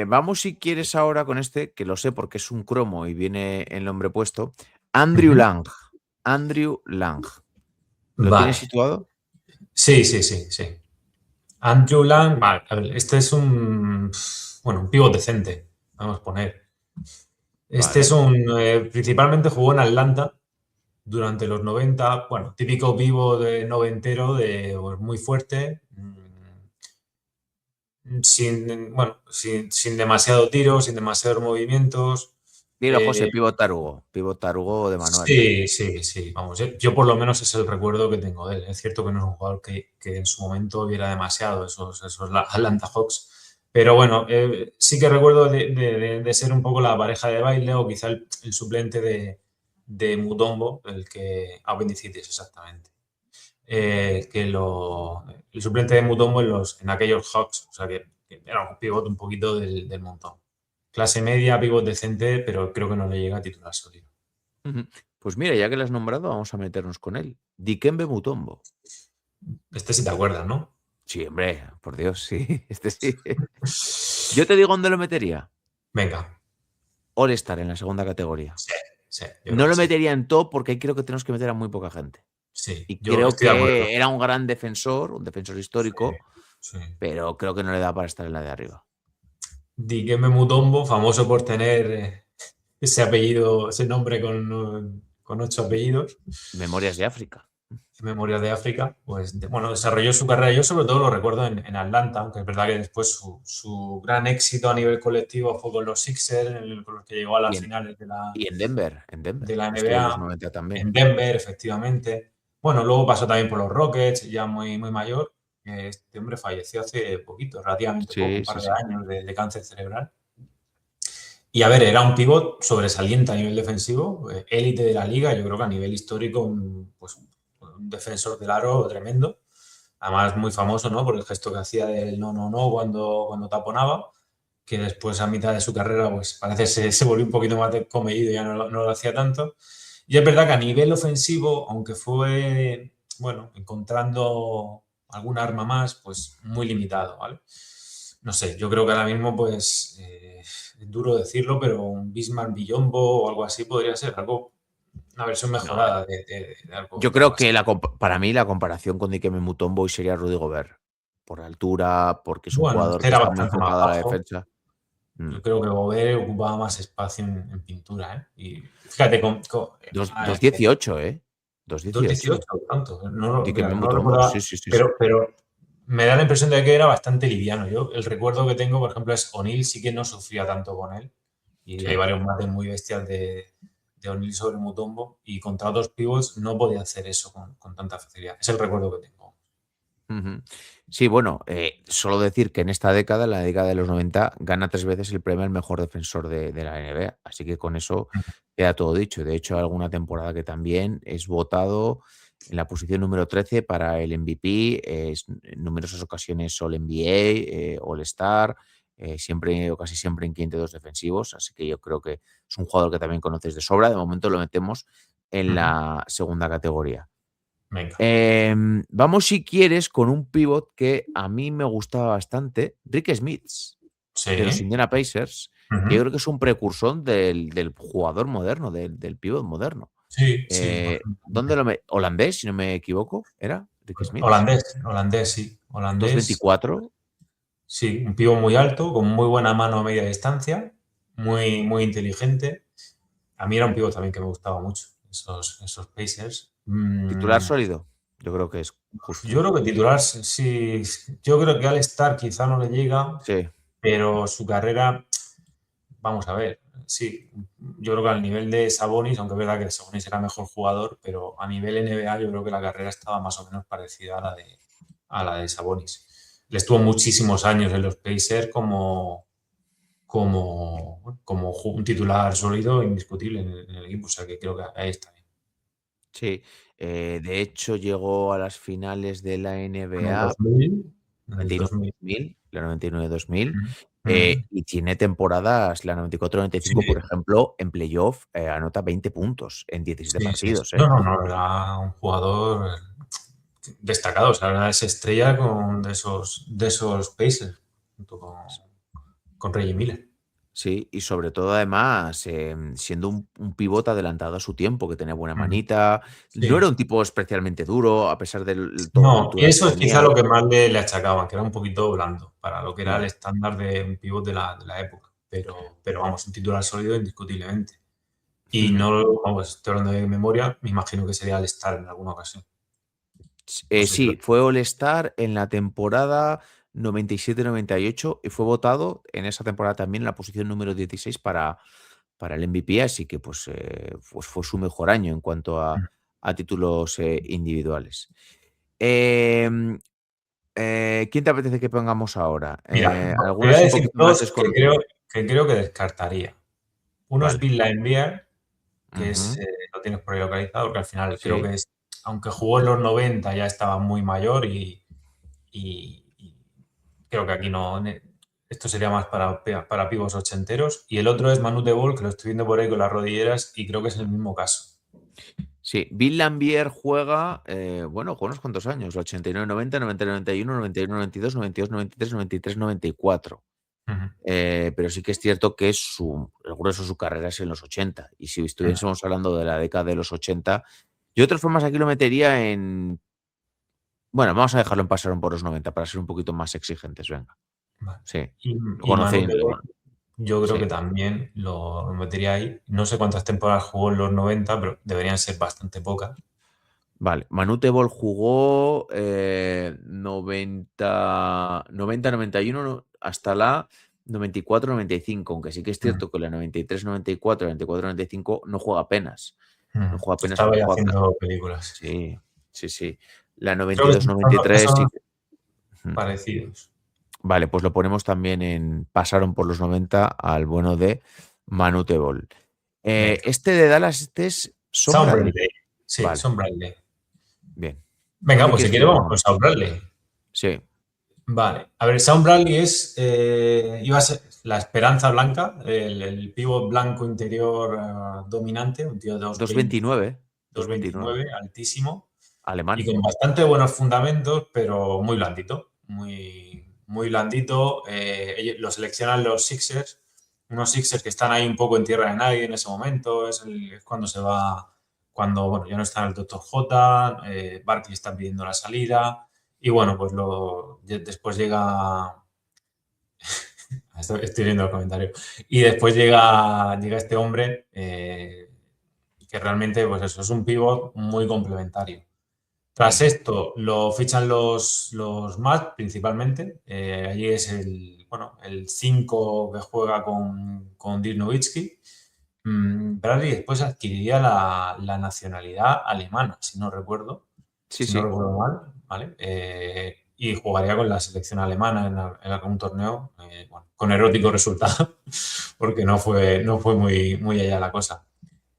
vamos si quieres ahora con este, que lo sé porque es un cromo y viene el nombre puesto. Andrew Ujú. Lang. Andrew Lang. ¿Lo tienes Vale. situado? Sí, sí, sí, sí. Andrew Lang, vale, a ver, este es bueno, un pívot decente, vamos a poner. Este es Vale. principalmente jugó en Atlanta durante los 90, bueno, típico vivo de noventero, pues, muy fuerte, sin demasiado tiro, sin demasiados movimientos. Dilo, José, eh, pivot tarugo de manual. sí, sí, sí, vamos, yo por lo menos es el recuerdo que tengo de él. Es cierto que no es un jugador que en su momento viera demasiado esos Atlanta Hawks, pero bueno, sí que recuerdo de ser un poco la pareja de baile o quizá el suplente de Mutombo, Bendicitis, exactamente. El suplente de Mutombo en aquellos Hawks, o sea que era un pivot un poquito del montón. Clase media, pivot decente, pero creo que no le llega a titular sólido. Ujú. Pues mira, ya que lo has nombrado, vamos a meternos con él. Dikembe Mutombo. Este sí te acuerdas, ¿no? Sí, hombre, por Dios, sí. Este sí. Yo te digo dónde lo metería. Venga, All-Star en la segunda categoría. sí, sí, yo creo No que lo sí. metería en top porque ahí creo que tenemos que meter a muy poca gente. Sí, Y yo creo estoy de acuerdo. que era un gran defensor, un defensor Sí, histórico, sí. pero creo que no le da para estar en la de arriba. Dikembe Mutombo, famoso por tener ese apellido, ese nombre con 8 apellidos, Memorias de África. Memorias de África, pues bueno, desarrolló su carrera. Yo sobre todo lo recuerdo en Atlanta, aunque es verdad que después su gran éxito a nivel colectivo fue con los Sixers, con los que llegó a Y las en, finales de la, y en Denver, en Denver. de la Estuvo en los NBA, 90 también. en Denver, efectivamente. Bueno, luego pasó también por los Rockets, ya muy, muy mayor. Este hombre falleció hace poquito, relativamente poco, Sí, un par sí, de sí. años de cáncer cerebral. Y a ver, era un pívot sobresaliente a nivel defensivo, élite de la liga, yo creo que a nivel histórico, pues, un defensor del aro tremendo. Además, muy famoso, ¿no? Por el gesto que hacía del no cuando taponaba, que después a mitad de su carrera, pues parece se volvió un poquito más comedido, ya no lo hacía tanto. Y es verdad que a nivel ofensivo, aunque fue, bueno, encontrando algún arma más, pues muy limitado, ¿vale? No sé, yo creo que ahora mismo, pues, es duro decirlo, pero un Bismarck Billombo o algo así podría ser algo, una versión No, mejorada de yo algo creo así. que para mí la comparación con Dikembe Mutombo hoy sería Rudy Gobert. por altura, porque es un Bueno, jugador este que era está muy bastante más enfocado a la bajo. defensa. Mm. Yo creo que Gobert ocupaba más espacio en pintura, ¿eh? Y fíjate, Dos 18, ¿eh? 2,18. 2,18, tanto. No, Di que mira, me no mutombo. Sí, recordaba, sí, sí, sí. pero me da la impresión de que era bastante liviano. Yo, el recuerdo que tengo, por ejemplo, es O'Neal sí que no sufría tanto con él. Y hay Sí. varios mates muy bestias de O'Neal sobre Mutombo. Y contra otros pivots no podía hacer eso con tanta facilidad. Es el recuerdo que tengo. Ujú. Sí, bueno, solo decir que en esta década, en la década de los 90, gana 3 veces el premio al mejor defensor de la NBA. Así que con eso queda todo dicho. De hecho, hay alguna temporada que también es votado en la posición número 13 para el MVP, en numerosas ocasiones All NBA, All Star, siempre o casi siempre en quintetos dos defensivos. Así que yo creo que es un jugador que también conoces de sobra. De momento lo metemos en Ujú. la segunda categoría. Venga. Vamos, si quieres, con un pivot que a mí me gustaba bastante, Rick Smits, de los Sí. Indiana Pacers, que yo Ujú. creo que es un precursor del jugador moderno, del pivot moderno. Sí, sí. ¿Dónde lo holandés, si no me equivoco, era Rick Smits? Holandés, sí. Holandés. 2,24. Sí, un pivo muy alto, con muy buena mano a media distancia, muy, muy inteligente. A mí era un pivo también que me gustaba mucho, esos Pacers. Titular sólido. Yo creo que es justo. Yo creo que titular, sí, yo creo que al Star quizá no le llega, Sí. pero su carrera, vamos a ver, sí, yo creo que al nivel de Sabonis, aunque es verdad que Sabonis era mejor jugador, pero a nivel NBA yo creo que la carrera estaba más o menos parecida a la de Sabonis. Le estuvo muchísimos años en los Pacers como un titular sólido e indiscutible en el equipo. O sea que creo que ahí está bien. Sí. De hecho, llegó a las finales de la En el NBA 2000, en el 2000. 99-2000, la 99-2000, Ujú, ujú. y tiene temporadas, la 94-95, Sí, por ejemplo, en playoff, anota 20 puntos en 17 sí, sí. partidos, No, ¿eh? no, no, era un jugador destacado. O sea, era esa estrella de esos Pacers, junto con Reggie Miller. Sí, y sobre todo, además, siendo un pivot adelantado a su tiempo, que tenía buena Ujú, manita, no era sí. un tipo especialmente duro, a pesar de toda la No, altura que eso es quizá tenía. lo que más le achacaban, que era un poquito blando para lo que era el Ya. estándar de un pívot de la época. Pero vamos, un titular sólido indiscutiblemente. Y Ujú. no, vamos, estoy hablando de memoria, me imagino que sería al estar en alguna ocasión. No sé, Sí, fue All-Star en la temporada 97-98 y fue votado en esa temporada también en la posición número 16 para el MVP, así que pues fue su mejor año en cuanto a títulos individuales. Em, ¿Quién te apetece que pongamos ahora? mira, te voy a Algunos un decir poquito más dos que creo desconocidos. que creo que descartaría. Uno es Vale. Bill Laimbeer, que Ujú. lo tienes por ahí localizado, porque al final creo Sí. que es, aunque jugó en los 90 ya estaba muy mayor y creo que aquí no, esto sería más para pibos ochenteros. Y el otro es Manu Bol, que lo estoy viendo por ahí con las rodilleras y creo que es el mismo caso. Sí, Bill Laimbeer juega, juega unos cuantos años, 89-90, 90-91, 91-92, 92-93, 93-94. Ujú, Pero sí que es cierto que el grueso de su carrera es en los 80. Y si ujú. estuviésemos hablando de la década de los 80, yo de todas formas aquí lo metería en. Bueno, vamos a dejarlo en pasaron por los 90 para ser un poquito más exigentes, venga. Vale. Sí, Y, lo y Manu conocéis, Tebol, yo creo sí. que también lo metería ahí. No sé cuántas temporadas jugó en los 90, pero deberían ser bastante pocas. Vale, Manute Tebol jugó 90-91 hasta la 94-95, aunque sí que es Mm, cierto que la 93-94, 94-95 no juega apenas. No juega apenas Estaba porque ya juega. haciendo películas. Sí, sí, sí. La Creo que son 92-93 sí que. Ujú. parecidos. Vale, pues lo ponemos también pasaron por los 90 al bueno de Manute Bol. Venga. Este de Dallas, este es Son Sound Bradley. Bradley. Sí, Vale, Son Bradley. bien. Venga, ¿Dónde pues si quieres que quieres lo vamos con pongamos? Sound Bradley. Sí, Vale. A ver, Sound Bradley iba a ser la esperanza blanca, el pívot blanco interior dominante, un tío de 2'20", 2,29. 2,29. 2'29", altísimo, y Alemán. con bastante buenos fundamentos, pero muy blandito, muy, muy blandito. Lo seleccionan los Sixers, unos Sixers que están ahí un poco en tierra de nadie en ese momento, es cuando se va, cuando bueno, ya no está el Dr. J, Barkley está pidiendo la salida, Y bueno, pues después llega. Estoy viendo el comentario. Y después llega este hombre que realmente, pues eso, es un pívot muy complementario. Tras esto, lo fichan los Mavs principalmente. Allí es el 5 que juega con Dirk Nowitzki. Bradley después adquiriría la nacionalidad alemana, Sí, si no sí. recuerdo mal, ¿vale? Y jugaría con la selección alemana en algún torneo, bueno, con erótico resultado, porque no fue muy allá la cosa.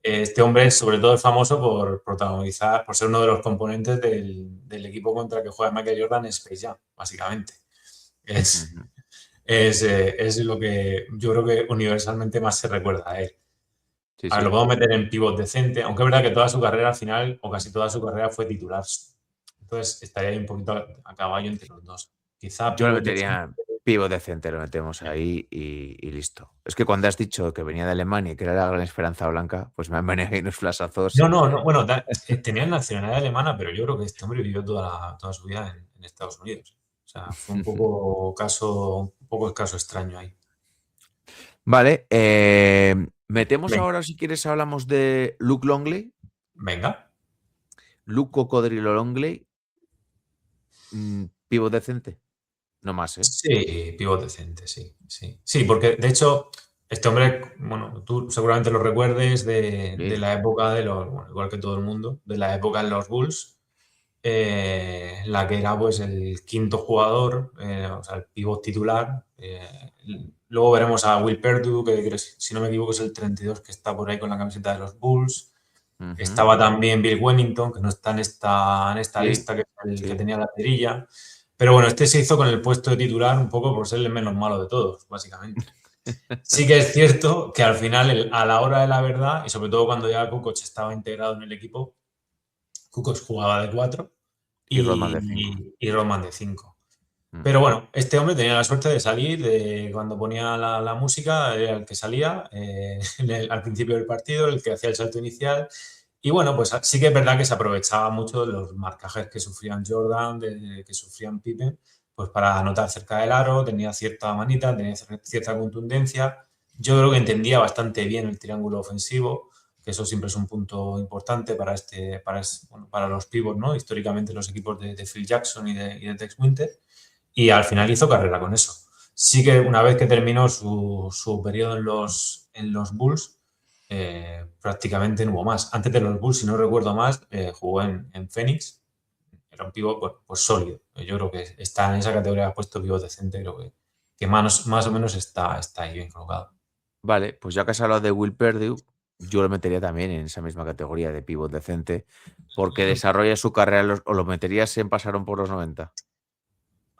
Este hombre sobre todo es famoso por protagonizar, por ser uno de los componentes del equipo contra el que juega Michael Jordan en Space Jam, básicamente. Es, Ujú. es lo que yo creo que universalmente más se recuerda a él. Sí, A ver, lo sí. podemos meter en pivot decente, aunque es verdad que toda su carrera al final, o casi toda su carrera fue titular. Entonces estaría ahí un poquito a caballo entre los dos. Quizá Yo le pivot decente. metería pívot decente, lo metemos ahí y listo. Es que cuando has dicho que venía de Alemania y que era la gran esperanza blanca, pues me han venido ahí unos flashazos. No, no, no. Bueno, tenía nacionalidad alemana, pero yo creo que este hombre vivió toda su vida en Estados Unidos. O sea, fue un poco el caso extraño ahí. Vale, metemos Venga, ahora, si quieres, hablamos de Luke Longley. venga. Luke Cocodrilo Longley, pívot decente. No más, ¿eh? Sí, pivot decente, sí, sí. Sí, porque de hecho, este hombre, bueno, tú seguramente lo recuerdes de Sí. la época bueno, igual que todo el mundo, de la época en los Bulls, la que era pues el quinto jugador, o sea, el pivot titular. Luego veremos a Will Perdue, que si no me equivoco es el 32 que está por ahí con la camiseta de los Bulls. Ujú. Estaba también Bill Wennington, que no está en esta Sí, lista, que es el que sí. tenía la perilla. Pero bueno, este se hizo con el puesto de titular un poco por ser el menos malo de todos, básicamente. Sí que es cierto que al final, a la hora de la verdad, y sobre todo cuando ya Kukoc estaba integrado en el equipo, Kukoc jugaba de 4 Y Rodman de 5. y Roman de 5. Pero bueno, este hombre tenía la suerte de salir, cuando ponía la música, era el que salía al principio del partido, el que hacía el salto inicial. Y bueno, pues sí que es verdad que se aprovechaba mucho de los marcajes que sufrían Jordan, que sufrían Pippen, pues para anotar cerca del aro, tenía cierta manita, tenía cierta contundencia. Yo creo que entendía bastante bien el triángulo ofensivo, que eso siempre es un punto importante para los pivots, ¿no? Históricamente los equipos de Phil Jackson y de Tex Winter, y al final hizo carrera con eso. Sí que una vez que terminó su periodo en los Bulls, prácticamente no hubo más. Antes de los Bulls, si no recuerdo más, jugó en Phoenix. Era un pívot pues sólido. Yo creo que está en esa categoría, puesto pívot decente, creo que más o menos está ahí bien colocado. Vale, pues ya que has hablado de Will Perdue, yo lo metería también en esa misma categoría de pívot decente, porque desarrolla su carrera, o lo meterías en pasaron por los 90.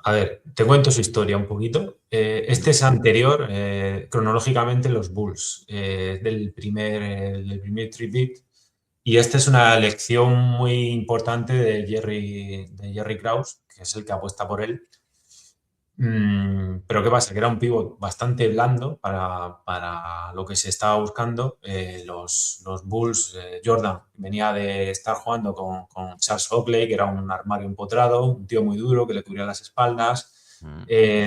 A ver, te cuento su historia un poquito. Mm. Este es anterior, cronológicamente, los Bulls, del primer tripit. Y esta es una elección muy importante de Jerry Krause, que es el que apuesta por él. Pero ¿qué pasa? Que era un pívot bastante blando para lo que se estaba buscando. Los Bulls, Jordan venía de estar jugando con Charles Oakley, que era un armario empotrado, un tío muy duro que le cubría las espaldas. Mm.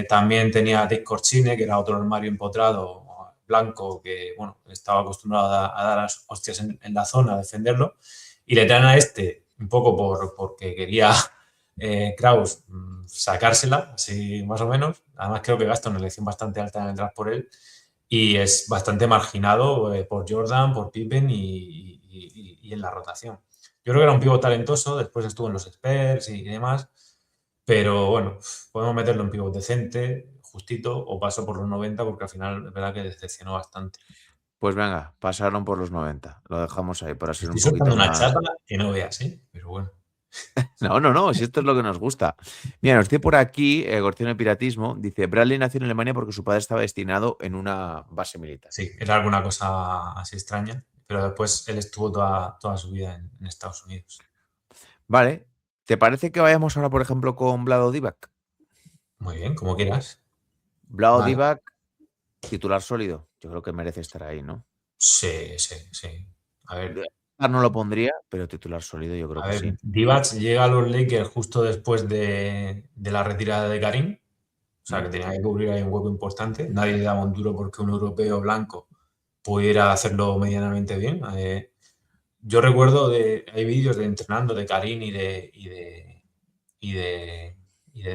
También tenía a Dick Corchine, que era otro armario empotrado blanco que, bueno, estaba acostumbrado a dar las hostias en la zona, a defenderlo. Y le traen a este un poco porque quería Kraus sacársela, así más o menos. Además, creo que gasta una elección bastante alta en el draft por él y es bastante marginado por Jordan, por Pippen y en la rotación. Yo creo que era un pívot talentoso, después estuvo en los Spurs y demás, pero bueno, podemos meterlo en pívot decente, justito, o pasó por los 90 porque al final es verdad que decepcionó bastante. Pues venga, pasaron por los 90. Lo dejamos ahí para ser un Estoy poquito soltando una más. chapa que no veas, ¿eh? Pero bueno. No, no, no, si esto es lo que nos gusta. Mira, nos dice por aquí, Gorciano de Piratismo, dice, Bradley nació en Alemania porque su padre estaba destinado en una base militar. Sí, era alguna cosa así extraña, pero después él estuvo toda su vida en Estados Unidos. Vale, ¿te parece que vayamos ahora, por ejemplo, con Vlado Divac? Muy bien, como quieras. Vlado Vale. Divac, titular sólido. Yo creo que merece estar ahí, ¿no? Sí, sí, sí. A ver. All-Star no lo pondría, pero titular sólido yo creo A que sí. ver, Divac llega a los Lakers justo después de la retirada de Karim, o sea, que tenía que cubrir ahí un hueco importante. Nadie le daba un duro porque un europeo blanco pudiera hacerlo medianamente bien. Yo recuerdo hay vídeos de entrenando de Karim y de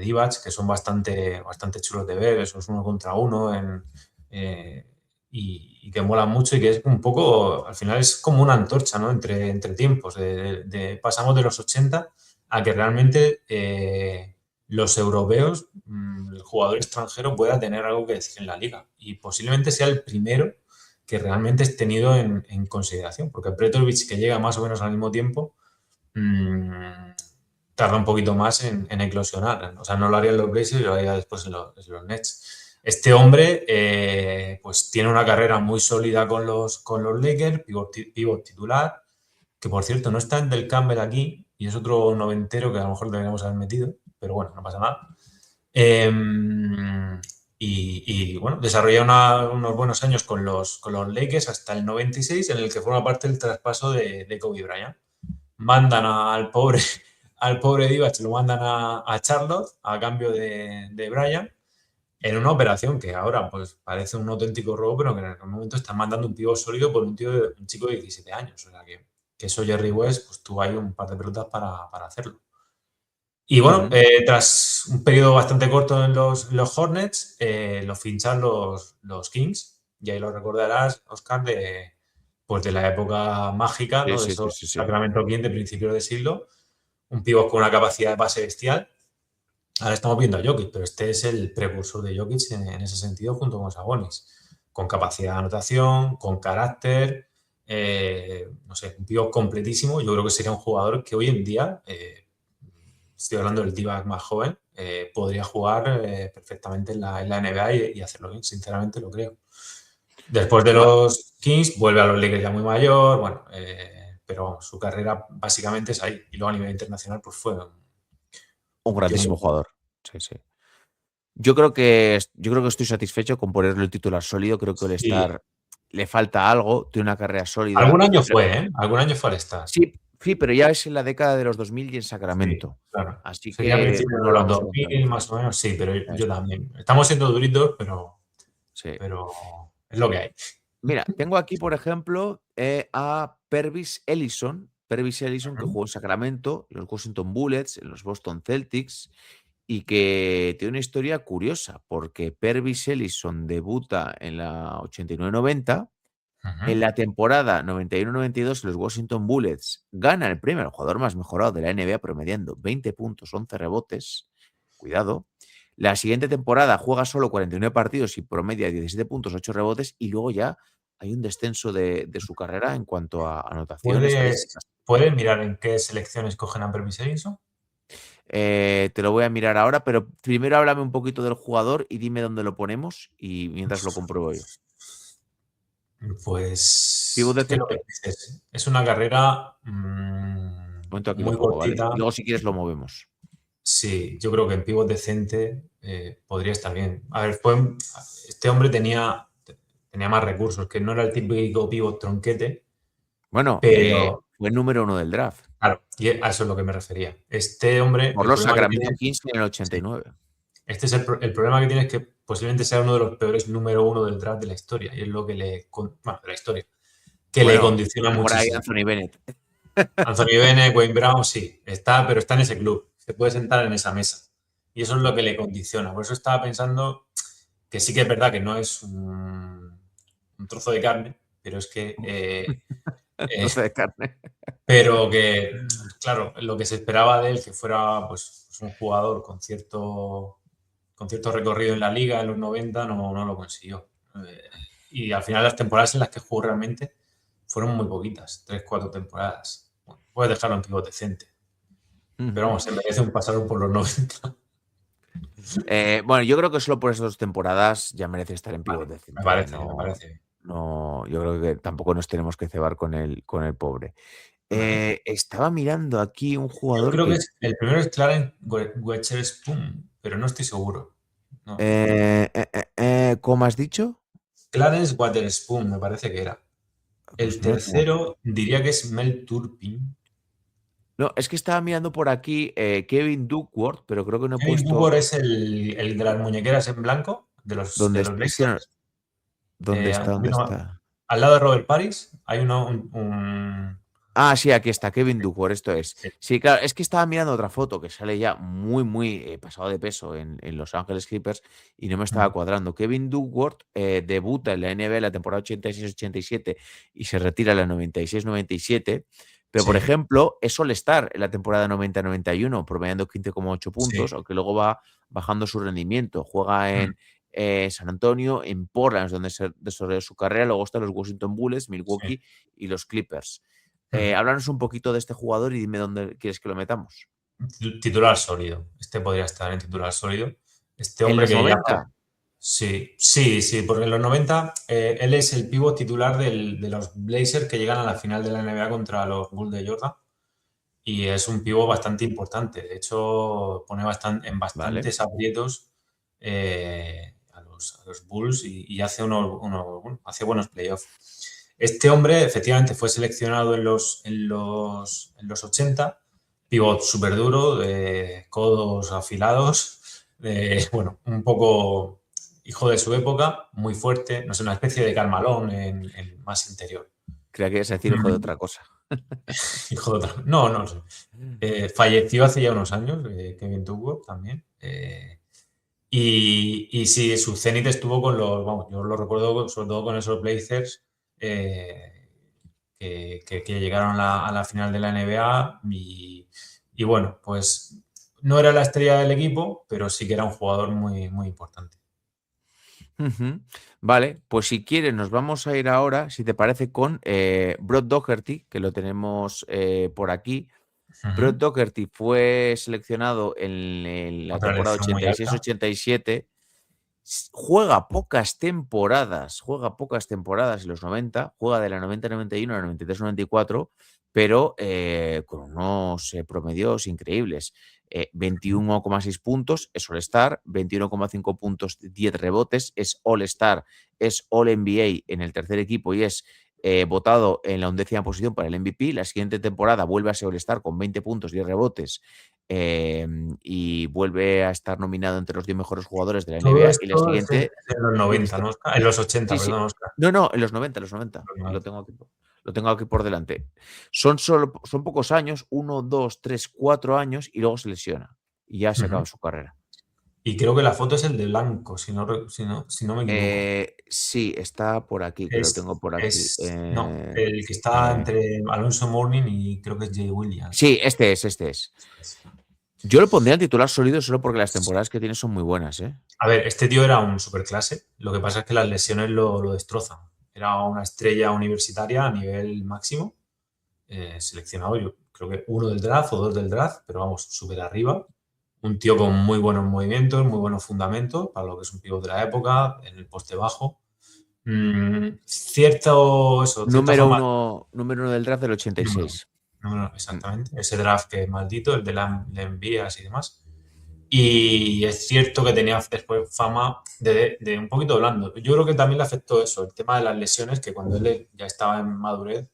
Divac que son bastante chulos de ver, esos uno contra uno eh, y que molan mucho y que es un poco, al final es como una antorcha, ¿no? Entre tiempos. Pasamos de los 80 a que realmente los europeos, el jugador extranjero pueda tener algo que decir en la liga y posiblemente sea el primero que realmente es tenido en consideración, porque Petrovic, que llega más o menos al mismo tiempo, tarda un poquito más en eclosionar. O sea, no lo haría en los Blazers, lo haría después en los Nets. Este hombre pues tiene una carrera muy sólida con los Lakers, pivot titular, que por cierto no está en Del Campbell aquí, y es otro noventero que a lo mejor deberíamos haber metido, pero bueno, no pasa nada. Bueno, desarrolló unos buenos años con los Lakers hasta el 96, en el que forma parte del traspaso de Kobe Bryant. Mandan al pobre Divac, lo mandan a Charlotte a cambio de Bryant, en una operación que ahora pues parece un auténtico robo, pero que en aquel momento están mandando un pívot sólido por un chico de 17 años. O sea que eso Jerry West pues tuvo ahí un par de pelotas para hacerlo. Y bueno, tras un periodo bastante corto en los Hornets, lo finchan los Kings. Y ahí lo recordarás, Oscar, pues de la época mágica, ¿no? De Sí, sí, esos sí, sí. Sacramento Kings de principios de siglo. Un pívot con una capacidad de base bestial. Ahora estamos viendo a Jokic, pero este es el precursor de Jokic en ese sentido, junto con Sabonis. Con capacidad de anotación, con carácter, no sé, un pívot completísimo. Yo creo que sería un jugador que hoy en día, estoy hablando del Divac más joven, podría jugar perfectamente en la NBA y hacerlo bien, sinceramente lo creo. Después de los Kings, vuelve a los Lakers ya muy mayor, bueno, pero su carrera básicamente es ahí. Y luego a nivel internacional, pues fue Un un tío muy grandísimo bueno. jugador. Sí, sí. Yo creo que estoy satisfecho con ponerle el titular sólido. Creo que Sí, All-Star le falta algo, tiene una carrera sólida, algún año pero fue, ¿eh? Algún año fue al estar. sí, sí, pero ya es en la década de los 2000 y en Sí, Sacramento. claro. Así Sería a que principios no de lo los vamos a contar 2000 mucho. más o menos, sí, pero yo Eso es. también. Estamos siendo duritos, Sí. pero es lo que hay. Mira, tengo aquí, por ejemplo, a Pervis Ellison. Pervis Ellison, que Ujú, jugó en Sacramento, en los Washington Bullets, en los Boston Celtics, y que tiene una historia curiosa, porque Pervis Ellison debuta en la 89-90. ujú. En la temporada 91-92, los Washington Bullets gana el premio al jugador más mejorado de la NBA, promediando 20 puntos, 11 rebotes. Cuidado. La siguiente temporada juega solo 49 partidos y promedia 17 puntos, 8 rebotes, y luego ya hay un descenso de su carrera en cuanto a anotación, ¿Puedes, estadísticas. puedes mirar en qué selecciones cogen a Pervis Edison? Te lo voy a mirar ahora, pero primero háblame un poquito del jugador y dime dónde lo ponemos y mientras lo compruebo yo. Pívot Pues, ¿qué es lo que decente. dices? Es una carrera Un momento, aquí lo muy pongo, ¿vale? Y cortita. luego si quieres lo movemos. Sí, yo creo que en pivot decente podría estar bien. A ver, este hombre tenía más recursos, que no era el típico pivot tronquete, Bueno, pero fue el número uno del draft claro, y a eso es lo que me refería. Este hombre, por el los problema que Sacramento tiene, Kings en el sí, 89. este es el problema que tiene es que posiblemente sea uno de los peores número uno del draft de la historia, y es lo que bueno, de la historia, que le Bueno, condiciona por ahí muchísimo. Anthony Bennett. Anthony Bennett, Wayne Brown, sí, pero está en ese club, se puede sentar en esa mesa. Y eso es lo que le condiciona. Por eso estaba pensando que sí que es verdad que no es un trozo de carne, pero es que, eh, Trozo de carne. pero que, claro, lo que se esperaba de él, que fuera pues un jugador con cierto recorrido en la liga en los 90, no lo consiguió. Y al final las temporadas en las que jugó realmente fueron muy poquitas, 3, 4 temporadas. Bueno, puedes dejarlo en pivot decente, pero Ujú. vamos, se merece un pasar por los 90. Bueno, yo creo que solo por esas 2 temporadas ya merece estar en pívot Vale, me decente, ¿eh? parece, me No, parece bien. no, yo creo que tampoco nos tenemos que cebar con el pobre. Vale. Estaba mirando aquí un Yo jugador creo que que, el primero es Clarence Weatherspoon, pero no estoy seguro. No. ¿cómo has dicho? Clarence Weatherspoon me parece que era. El Pues no lo tengo aquí. tercero diría que es Mel Turpin. No, es que estaba mirando por aquí Kevin Duckworth, pero creo que no he Kevin Cooper puesto es el de las muñequeras en blanco, de dónde los es que Blazers. dónde Un está, dónde poquito más. está. Al lado de Robert Paris hay Ah, sí, aquí está, Kevin Duckworth, esto es. sí, Sí, claro, es que estaba mirando otra foto que sale ya muy, muy pasado de peso en Los Ángeles Clippers y no me estaba mm, cuadrando. Kevin Duckworth debuta en la NBA en la temporada 86-87 y se retira en la 96-97. Pero, por sí, ejemplo, es All-Star en la temporada 90-91, promediando 15,8 puntos, sí, aunque luego va bajando su rendimiento. Juega mm, en San Antonio, en Portland, es donde se desarrolló su carrera. Luego están los Washington Bullets, sí. Milwaukee y los Clippers. Ujú. Háblanos un poquito de este jugador y dime dónde quieres que lo metamos. Titular sólido. Este podría estar en titular sólido. Este ¿En hombre los que ya. 90? Sí, sí, sí, porque en los 90 él es el pívot titular de los Blazers que llegan a la final de la NBA contra los Bulls de Jordan y es un pívot bastante importante. De hecho, pone en Vale. bastantes aprietos a los Bulls y hace, bueno, hace buenos playoffs. Este hombre efectivamente fue seleccionado en los 80, pívot súper duro, de codos afilados, bueno, un poco hijo de su época, muy fuerte, no sé, una especie de Carmalón en más interior. Creía que ibas a decir hijo de otra cosa. Hijo de otra. No, no sé. Falleció hace ya unos años, Kevin Duckworth también. Y sí, su cenit estuvo con vamos, yo lo recuerdo sobre todo con esos Blazers eh, que llegaron a la final de la NBA y bueno, pues no era la estrella del equipo, pero sí que era un jugador muy, muy importante. Ujú. Vale, pues si quieres nos vamos a ir ahora, si te parece, con Brock Doherty, que lo tenemos por aquí. Brock Ujú. Doherty fue seleccionado en la Otra temporada elección muy alta. 86-87. Juega pocas temporadas en los 90, juega de la 90-91 a la 93-94, pero con unos promedios increíbles. 21,6 puntos, es All-Star, 21,5 puntos, 10 rebotes, es All-Star, es All-NBA en el tercer equipo y es votado en la 11ª posición para el MVP. La siguiente temporada vuelve a ser All-Star con 20 puntos, 10 rebotes, y vuelve a estar nominado entre los 10 mejores jugadores de la Todo NBA y la esto es en, siguiente en los y la 90, este ¿no, Oscar? En los 80, sí, sí. perdón, Oscar. No, no, en los 90, en los 90. Los Lo 90. tengo aquí lo tengo aquí por delante. Son pocos años, 1, 2, 3, 4 años y luego se lesiona y ya se acaba Ujú. su carrera. Y creo que la foto es el de blanco, si no me equivoco. Sí, está por aquí, que lo tengo por aquí. No, el que está Eh, entre Alonso Mourning y creo que es Jay Williams. sí, este es, este es. Yo lo pondría en titular sólido solo porque las temporadas que tiene son muy buenas, ¿eh? A ver, este tío era un superclase. Lo que pasa es que las lesiones lo destrozan. Era una estrella universitaria a nivel máximo, seleccionado, yo creo que uno del draft o dos del draft, pero vamos, súper arriba. Un tío con muy buenos movimientos, muy buenos fundamentos para lo que es un pívot de la época, en el poste bajo. Cierta forma. Número uno del draft del Número 86. número Mm. exactamente. Ese draft que es maldito, el de la envías y demás. Y es cierto que tenía después fama de un poquito blando. Yo creo que también le afectó eso, el tema de las lesiones, que cuando él ya estaba en madurez,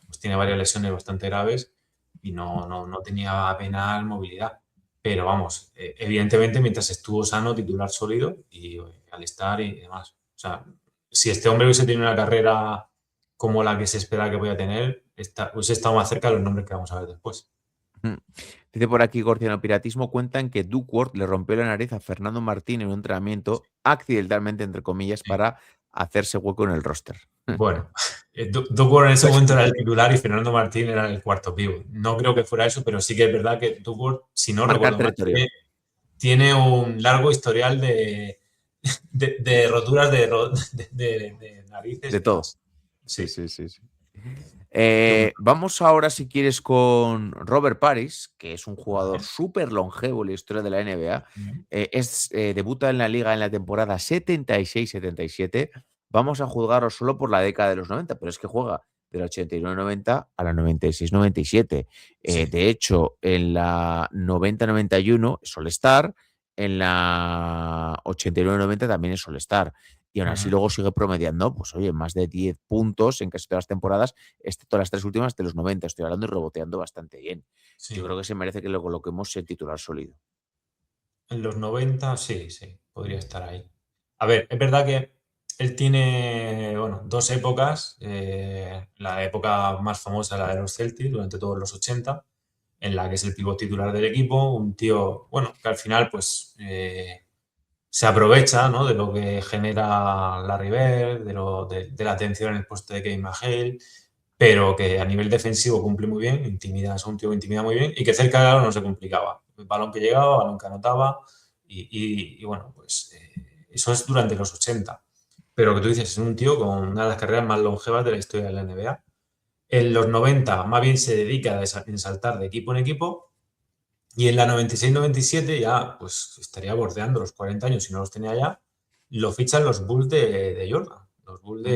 pues tiene varias lesiones bastante graves y no tenía apenas movilidad. Pero vamos, evidentemente mientras estuvo sano, titular sólido y al estar y demás. O sea, si este hombre hubiese tenido una carrera como la que se espera que voy a tener, hubiese estado más cerca de los nombres que vamos a ver después. Mm. Dice por aquí Gorciano Piratismo, cuentan que Duckworth le rompió la nariz a Fernando Martín en un entrenamiento, accidentalmente, entre comillas, Sí. para hacerse hueco en el roster. Bueno, Duckworth en ese Pues momento era el titular y Fernando Martín era el cuarto pívot. No creo que fuera eso, pero sí que es verdad que Duckworth, si no marcar recuerdo mal, territorio. tiene un largo historial de roturas de narices De y todo. demás. Sí, Sí. sí, sí, sí. Qué bueno. Vamos ahora, si quieres, con Robert Paris, que es un jugador Vale. súper longevo en la historia de la NBA. Debuta en la liga en la temporada 76-77. Vamos a juzgarlo solo por la década de los 90, pero es que juega de la 89-90 a la 96-97. Sí. De hecho, en la 90-91 es All-Star, en la 89-90 también es All-Star. y aún así Ujú. luego sigue promediando, pues oye, más de 10 puntos en casi todas las temporadas, excepto las 3 últimas de los 90, estoy hablando, y reboteando bastante bien. Yo creo Sí. que se merece que lo coloquemos en titular sólido. En los 90 sí, sí, podría estar ahí. A ver, es verdad que él tiene, bueno, dos épocas. La época más famosa, la de los Celtics, durante todos los 80, en la que es el pívot titular del equipo, un tío, bueno, que al final, pues, se aprovecha, ¿no?, de lo que genera Larry Bird, de la atención en el puesto de Kevin McHale, pero que a nivel defensivo cumple muy bien, intimida, es un tío que intimida muy bien y que cerca de aro no se complicaba. El balón que llegaba, balón que anotaba y bueno, pues eso es durante los 80. Pero lo que tú dices, es un tío con una de las carreras más longevas de la historia de la NBA. En los 90 más bien se dedica a saltar de equipo en equipo y en la 96-97 ya pues estaría bordeando los 40 años, si no los tenía ya, lo fichan los Bulls de Jordan, los Bulls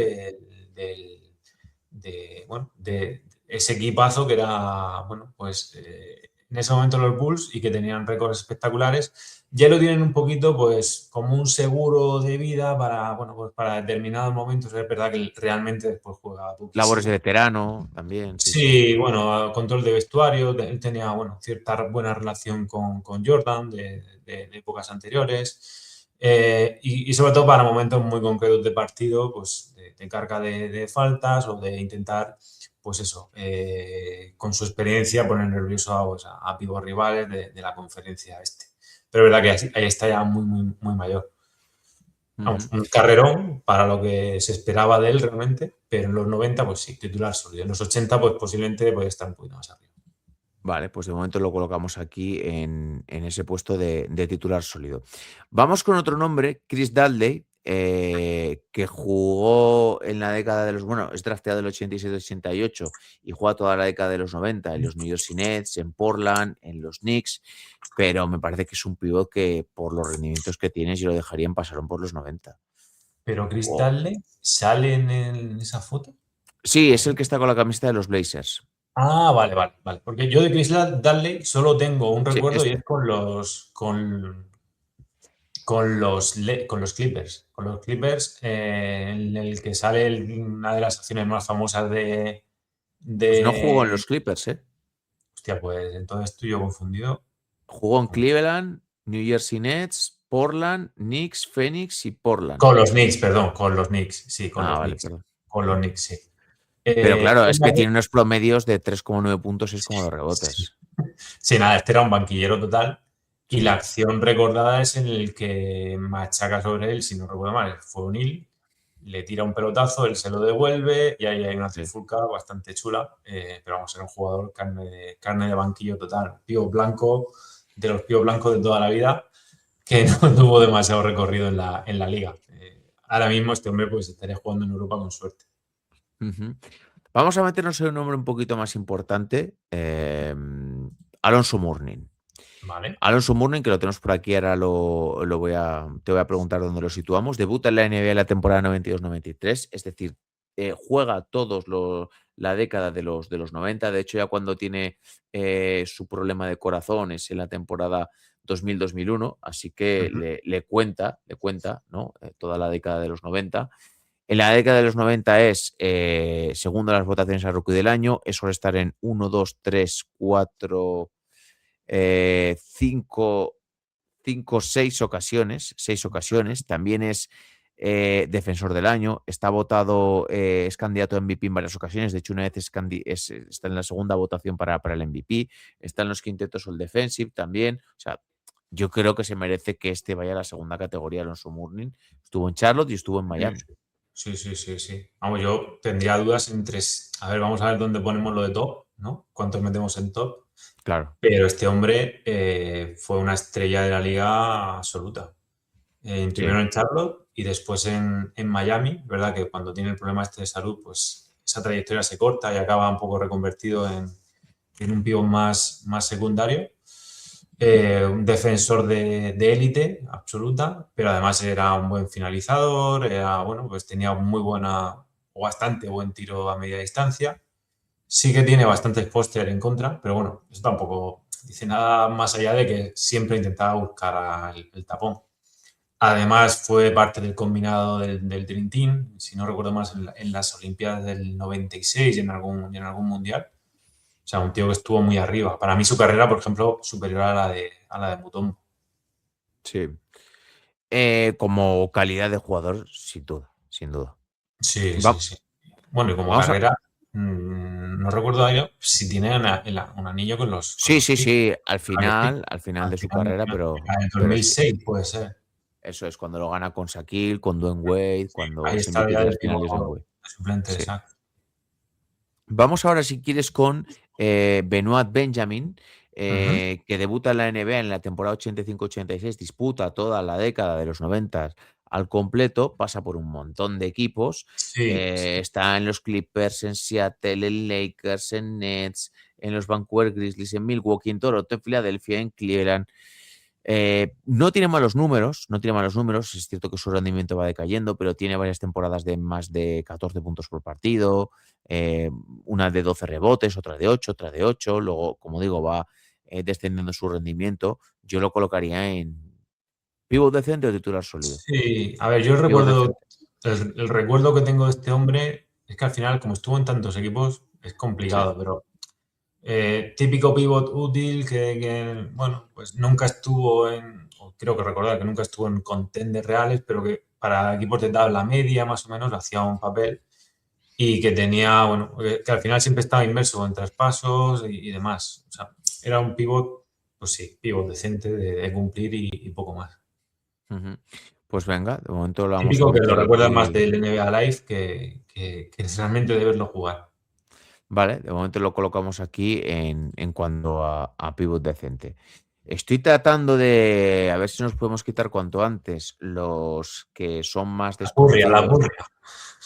Mm. bueno, de ese equipazo que era, bueno, pues en ese momento los Bulls y que tenían récords espectaculares, ya lo tienen un poquito pues como un seguro de vida para, bueno, pues para determinados momentos. Es verdad que realmente después juega Labores de poquísimo. veterano también, sí, sí. Sí, bueno, control de vestuario, él tenía, bueno, cierta buena relación con Jordan de épocas anteriores, y sobre todo para momentos muy concretos de partido, pues de carga de faltas o de intentar, pues eso, con su experiencia poner nervioso a pibos rivales de la conferencia este. Pero es verdad que ahí está ya muy, muy, muy mayor. Vamos, Ujú. un carrerón para lo que se esperaba de él realmente, pero en los 90 pues sí, titular sólido. En los 80 pues posiblemente puede estar un poquito más arriba. Vale, pues de momento lo colocamos aquí en ese puesto de titular sólido. Vamos con otro nombre, Chris Dudley, que jugó en la década de los, bueno, es drafteado del 87-88 y juega toda la década de los 90 en los New Jersey Nets, en Portland, en los Knicks, pero me parece que es un pivot que por los rendimientos que tienes yo lo dejaría en pasarón por los 90. Pero Chris O- Darley sale en esa foto. Sí, A es el ver. que está con la camiseta de los Blazers. Ah, vale, vale, vale. Porque yo de Chris Darley solo tengo un Sí, recuerdo y es este. con los Clippers. Con los Clippers, en el que sale una de las acciones más famosas Pues no jugó en de... los Clippers, ¿eh? Hostia, pues entonces estoy yo confundido. Jugó en Cleveland, New Jersey Nets, Portland, Knicks, Phoenix y Portland. Con los Knicks, perdón, con los Knicks, sí, con Ah, los vale, Knicks. perdón. Con los Knicks, sí. Pero claro, Es es la que que- tiene unos promedios de 3,9 puntos, es como los Sí. rebotes. Sí, nada, este era un banquillero total. Y la Sí, acción recordada es en el que machaca sobre él, si no recuerdo mal, fue O'Neal, le tira un pelotazo, él se lo devuelve y ahí hay una sí. trifulca bastante chula. Pero vamos, era un jugador carne de banquillo total, pío blanco, de los píos blancos de toda la vida, que no tuvo demasiado recorrido en la liga. Ahora mismo este hombre pues estaría jugando en Europa con suerte. Ujú. Vamos a meternos en un nombre un poquito más importante. Alonso Mourning. ¿Vale? Alonso Mourning, que lo tenemos por aquí, ahora te voy a preguntar dónde lo situamos. Debuta en la NBA en la temporada 92-93, es decir, juega la década de los 90. De hecho, ya cuando tiene su problema de corazón es en la temporada 2000-2001, así que Ujú. le cuenta, ¿no? Toda la década de los 90. En la década de los 90 es segundo en las votaciones a Rookie del Año, es suele estar en 1, 2, 3, 4, 5, 6 ocasiones. También es defensor del año. Está votado, es candidato a MVP en varias ocasiones. De hecho, una vez está en la segunda votación para el MVP. Está en los quintetos All Defensive también. O sea, yo creo que se merece que este vaya a la segunda categoría, Alonso Mourning. Estuvo en Charlotte y estuvo en Sí, Miami. sí, sí, sí, sí. Vamos, yo tendría dudas entre... A ver, vamos a ver dónde ponemos lo de top, ¿no? ¿Cuántos metemos en top? Claro, Pero este hombre fue una estrella de la liga absoluta. sí. Primero en Charlotte y después en Miami. ¿Verdad? Que cuando tiene el problema este de salud, pues esa trayectoria se corta y acaba un poco reconvertido en un pívot más secundario. Un defensor de élite absoluta, pero además era un buen finalizador, bueno, pues tenía muy buena o bastante buen tiro a media distancia. Sí que tiene bastantes póster en contra, pero bueno, eso tampoco dice nada más allá de que siempre intentaba buscar el tapón. Además, fue parte del combinado del Dream Team, si no recuerdo más, en las Olimpiadas del 96 y en algún mundial. O sea, un tío que estuvo muy arriba. Para mí su carrera, por ejemplo, superior a la de Mutombo. Sí. Como calidad de jugador, sin duda, sin duda. Sí, Va- sí, sí. Bueno, y como vamos a. carrera, no recuerdo yo si tiene un anillo con Sí, los sí, Knicks. sí, al final Al de su final, carrera, en el pero sí. 2006 puede ser. Eso es cuando lo gana con Shaquille, con Dwayne Wade, cuando Ahí es está MVP ya de de las pivot finales de Wade. de suplente, Sí. exacto. Vamos ahora, si quieres, con Benoit Benjamin, Ujú. que debuta en la NBA en la temporada 85-86, disputa toda la década de los 90 al completo, pasa por un montón de equipos, Sí, sí. está en los Clippers, en Seattle, en Lakers, en Nets, en los Vancouver Grizzlies, en Milwaukee, en Toronto, en Filadelfia, en Cleveland. No tiene malos números, no tiene malos números, es cierto que su rendimiento va decayendo, pero tiene varias temporadas de más de 14 puntos por partido, eh, una de 12 rebotes, otra de 8, otra de 8, luego, como digo, va descendiendo su rendimiento. Yo lo colocaría en pívot decente o titular sólido. Sí, a ver, yo Pívot recuerdo, decente. el recuerdo que tengo de este hombre es que al final, como estuvo en tantos equipos, es Sí. complicado, pero típico pivot útil bueno, pues nunca estuvo o creo que recordar que nunca estuvo en contenders reales, pero que para equipos de tabla media más o menos hacía un papel y que tenía, bueno, que al final siempre estaba inmerso en traspasos y demás. O sea, era un pivot, pues sí, pivot decente de cumplir y poco más. Ujú. Pues venga, de momento lo vamos a Típico que lo meter recuerdas más aquí. del NBA Live que realmente de verlo jugar. Vale, de momento lo colocamos aquí en cuanto a pivot decente. Estoy tratando de a ver si nos podemos quitar cuanto antes los que son más La desconocidos. purria.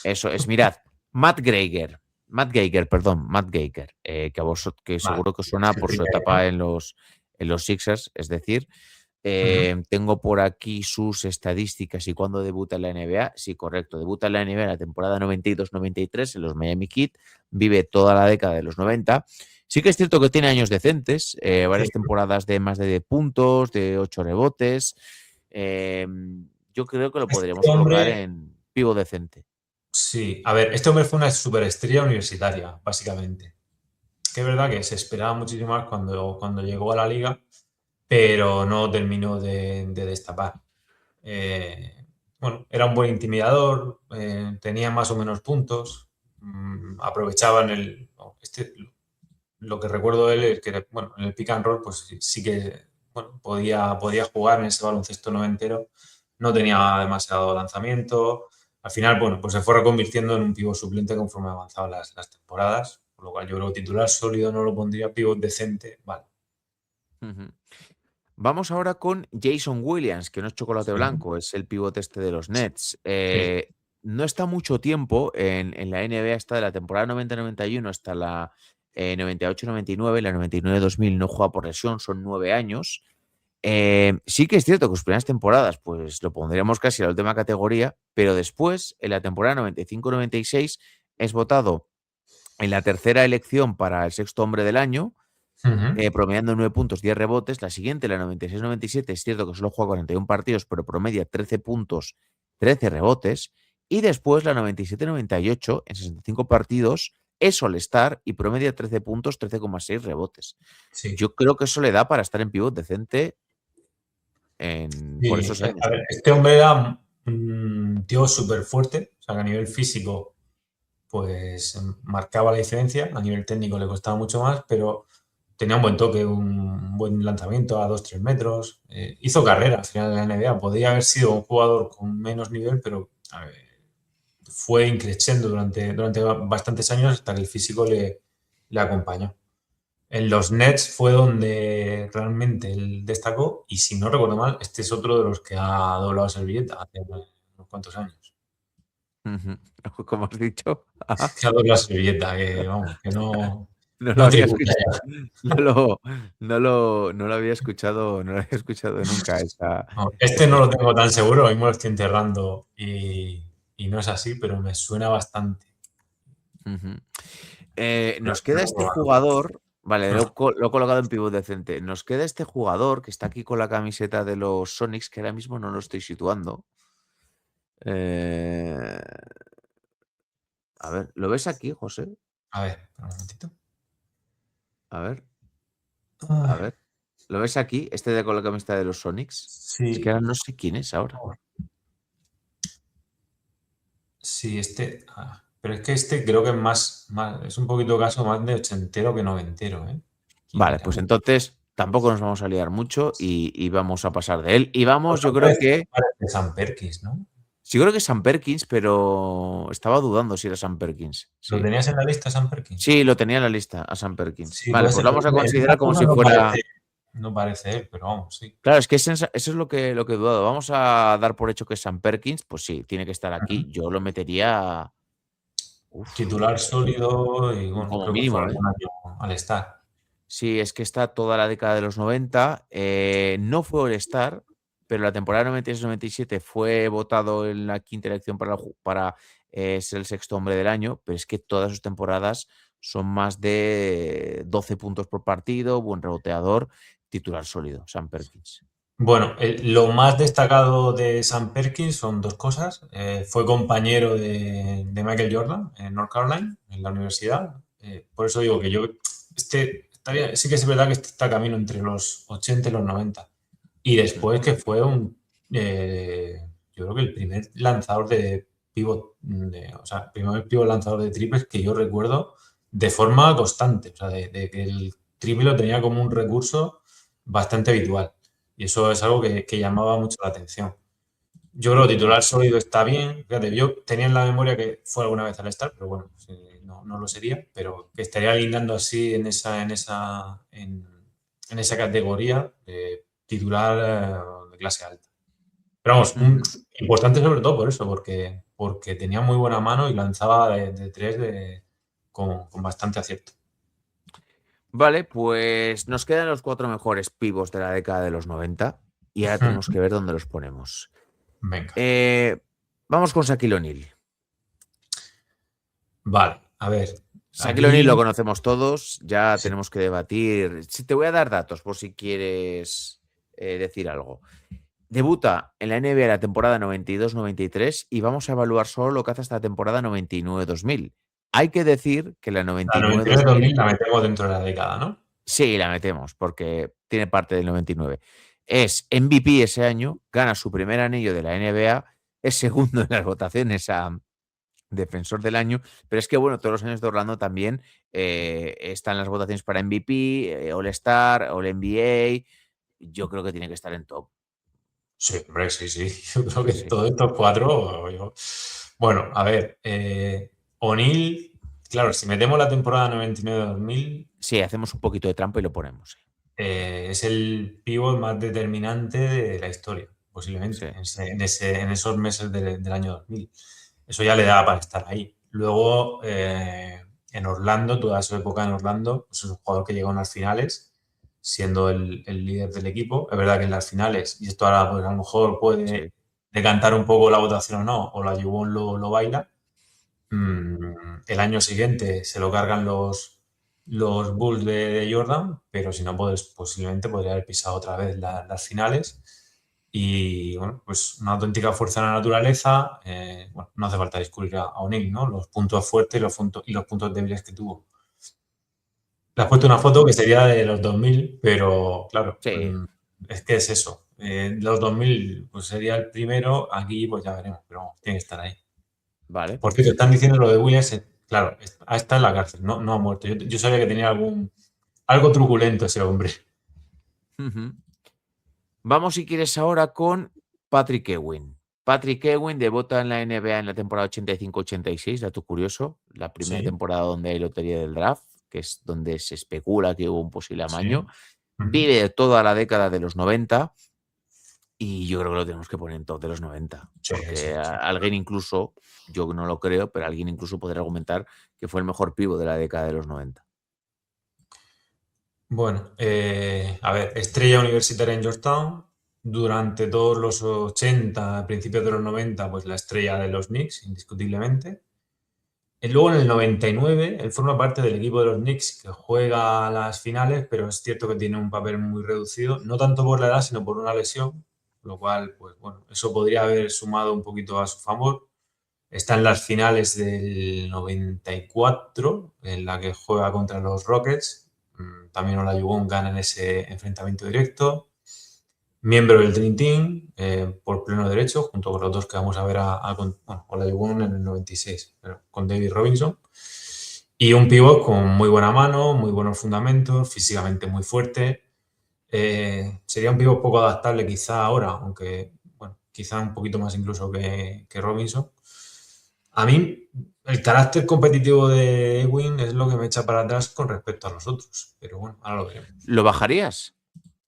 Eso es, mirad, Matt Geiger, que Vale, seguro que es suena el por su primero, etapa ¿no? en los Sixers, es decir, Ujú. tengo por aquí sus estadísticas y cuándo debuta en la NBA. Sí, correcto. Debuta en la NBA en la temporada 92-93 en los Miami Heat. Vive toda la década de los 90. Sí que es cierto que tiene años decentes, Sí, varias temporadas de más de 10 puntos, de 8 rebotes. Eh, yo creo que lo este podríamos colocar hombre, en pivo decente. sí. A ver, este hombre fue una superestrella universitaria, básicamente. Que es verdad que se esperaba muchísimo más cuando llegó a la liga, pero no terminó de destapar. Eh, bueno, era un buen intimidador, tenía más o menos puntos, aprovechaban lo que recuerdo de él es que, bueno, en el pick and roll, pues sí que, bueno, podía jugar en ese baloncesto noventero, no tenía demasiado lanzamiento, al final, bueno, pues se fue reconvirtiendo en un pívot suplente conforme avanzaban las temporadas, por lo cual yo creo que titular sólido no lo pondría, pívot decente, vale. Ujú. Vamos ahora con Jason Williams, que no es chocolate Sí, blanco, es el pivote este de los Nets. sí. No está mucho tiempo en la NBA, está de la temporada 90-91 hasta la 98-99, la 99-2000 no juega por lesión, son 9 años. Sí que es cierto que sus primeras temporadas, pues lo pondríamos casi en la última categoría, pero después, en la temporada 95-96, es votado en la tercera elección para el sexto hombre del año, Ujú. promediando 9 puntos, 10 rebotes. La siguiente, la 96-97, es cierto que solo juega 41 partidos, pero promedia 13 puntos, 13 rebotes. Y después la 97-98, en 65 partidos, es All-Star y promedia 13 puntos, 13,6 rebotes. Sí. Yo creo que eso le da para estar en pivot decente por Sí, esos años. a ver, este hombre era un tío súper fuerte, o sea, que a nivel físico, pues marcaba la diferencia, a nivel técnico le costaba mucho más, pero tenía un buen toque, un buen lanzamiento a 2-3 metros, hizo carrera al final de la NBA, podría haber sido un jugador con menos nivel, pero a ver, fue increciendo durante bastantes años hasta que el físico le acompañó. En los Nets fue donde realmente él destacó y si no recuerdo mal, este es otro de los que ha doblado servilleta hace unos cuantos años. Ujú. Como has dicho, ajá, Que ha doblado servilleta, que vamos, que no, no lo no había tributa escuchado, ya. no lo había escuchado, no lo había escuchado nunca No, esa este no lo tengo expresión. tan seguro, mismo lo estoy enterrando y no es así, pero me suena bastante. Ujú. Pero Nos queda no este probarlo. jugador, Vale, No, lo he colocado en pivot decente. Nos queda este jugador que está aquí con la camiseta de los Sonics, que ahora mismo no lo estoy situando. Eh, a ver, ¿lo ves aquí, José? a ver, espera un momentito. A ver, a Ah, ver. ¿Lo ves aquí? Este de con la camiseta de los Sonics. Es que sí, ahora no sé quién es ahora. sí, pero es que este creo que es es un poquito caso más de ochentero que noventero, ¿eh? ¿Quién Vale, era? pues entonces tampoco nos vamos a liar mucho y vamos a pasar de él. Y vamos, yo Otro creo que. parece Sam Perkins, ¿no? Sí, creo que es Sam Perkins, pero estaba dudando si era Sam Perkins. ¿Lo Sí. tenías en la lista, Sam Perkins? Sí, lo tenía en la lista, a Sam Perkins. Sí, Vale, puede pues ser. lo vamos a En esta considerar como zona si fuera. no parece él, pero vamos, sí. Claro, es que eso es lo que he dudado. Vamos a dar por hecho que es Sam Perkins. Pues sí, tiene que estar Ujú. aquí. Yo lo metería. Uf, Titular sólido y bueno, como creo que fue mínimo, ¿eh? algún año al estar. Sí, es que está toda la década de los 90. No fue All-Star, pero la temporada 96-97 fue votado en la quinta elección para ser el sexto hombre del año, pero es que todas sus temporadas son más de 12 puntos por partido, buen reboteador, titular sólido, Sam Perkins. Bueno, lo más destacado de Sam Perkins son dos cosas. Fue compañero de Michael Jordan en North Carolina, en la universidad. Por eso digo que sí que es verdad que este está camino entre los 80 y los 90. Y después que fue yo creo que el primer lanzador de pivot, o sea, primer pivot lanzador de triples que yo recuerdo de forma constante. O sea, de que el triple lo tenía como un recurso bastante habitual. Y eso es algo que llamaba mucho la atención. Yo creo que titular sólido está bien. Fíjate, yo tenía en la memoria que fue alguna vez al estar, pero bueno, sí, no lo sería. Pero que estaría alineando así en esa categoría de titular de clase alta. Pero vamos, Ujú. importante sobre todo por eso, porque tenía muy buena mano y lanzaba de tres con bastante acierto. Vale, pues nos quedan los cuatro mejores pivos de la década de los 90 y ahora tenemos que ver dónde los ponemos. Venga, Eh, Vamos con Shaquille O'Neal. vale, a ver, Shaquille O'Neal lo aquí conocemos todos, ya sí, tenemos que debatir. Si te voy a dar datos por si quieres decir algo. Debuta en la NBA la temporada 92-93 y vamos a evaluar solo lo que hace hasta la temporada 99-2000. Hay que decir que la la 99-2000 99-2000 la metemos dentro de la década, ¿no? sí la metemos porque tiene parte del 99. Es MVP ese año, gana su primer anillo de la NBA, es segundo en las votaciones a defensor del año, pero es que, bueno, todos los años de Orlando también están las votaciones para MVP, All-Star, All-NBA. Yo creo que tiene que estar en top. Sí, hombre, sí, sí. Yo creo que Sí, sí. todos estos cuatro. Bueno, a ver, O'Neal, claro, si metemos la temporada 99-2000, Sí, hacemos un poquito de trampa y lo ponemos. es el pívot más determinante de la historia, Sí, posiblemente, en esos meses del año 2000. Eso ya le daba para estar ahí. Luego, en Orlando, toda su época en Orlando, pues es un jugador que llegó a unas finales, siendo el líder del equipo. Es verdad que en las finales, y esto ahora pues, a lo mejor sí. puede decantar un poco la votación o no, o la Yubon lo baila. El año siguiente se lo cargan los Bulls de Jordan, pero si no, pues posiblemente podría haber pisado otra vez las finales. Y bueno, pues una auténtica fuerza de la naturaleza. Bueno, no hace falta descubrir a O'Neal, ¿no? Los puntos fuertes y los puntos débiles que tuvo. Le has puesto una foto que sería de los 2000, pero claro, Sí, es que es eso. Los 2000 pues sería el primero, aquí pues ya veremos, pero vamos, tiene que estar ahí. vale. Por cierto, están diciendo lo de Williams, claro, está en la cárcel, no ha muerto. Yo sabía que tenía algo truculento ese hombre. Ujú. Vamos, si quieres, ahora con Patrick Ewing. Patrick Ewing debuta en la NBA en la temporada 85-86, dato curioso, la primera Sí, temporada donde hay lotería del draft, que es donde se especula que hubo un posible amaño. sí. Ujú. Vive toda la década de los 90 y yo creo que lo tenemos que poner en top de los 90, Sí, porque sí, sí. alguien incluso, yo no lo creo, pero alguien incluso podría argumentar que fue el mejor pivo de la década de los 90. Bueno, a ver, estrella universitaria en Georgetown. Durante todos los 80, principios de los 90, pues la estrella de los Knicks, indiscutiblemente. Luego en el 99, él forma parte del equipo de los Knicks que juega a las finales, pero es cierto que tiene un papel muy reducido, no tanto por la edad, sino por una lesión, lo cual, pues bueno, eso podría haber sumado un poquito a su favor. Está en las finales del 94, en la que juega contra los Rockets. También Olajuwon gana en ese enfrentamiento directo. Miembro del Dream Team por pleno derecho, junto con los dos que vamos a ver bueno, Olajuwon en el 96, pero con David Robinson. Y un pívot con muy buena mano, muy buenos fundamentos, físicamente muy fuerte. Sería un pívot poco adaptable quizá ahora, aunque bueno, quizá un poquito más incluso que Robinson. A mí, el carácter competitivo de Ewing es lo que me echa para atrás con respecto a los otros. Pero bueno, ahora lo veremos. ¿Lo bajarías?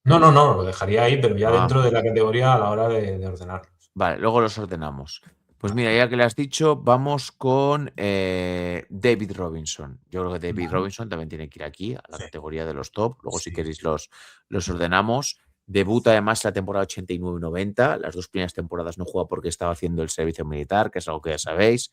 No, no, no, lo dejaría ahí, pero ya Ah, dentro de la categoría a la hora de ordenarlos. vale, luego los ordenamos. Pues Vale, mira, ya que le has dicho, vamos con David Robinson. Yo creo que David vale. Robinson también tiene que ir aquí, a la Sí, categoría de los top. Luego, si sí, queréis, los ordenamos. Debuta además la temporada 89 y 90. Las dos primeras temporadas no juega porque estaba haciendo el servicio militar, que es algo que ya sabéis.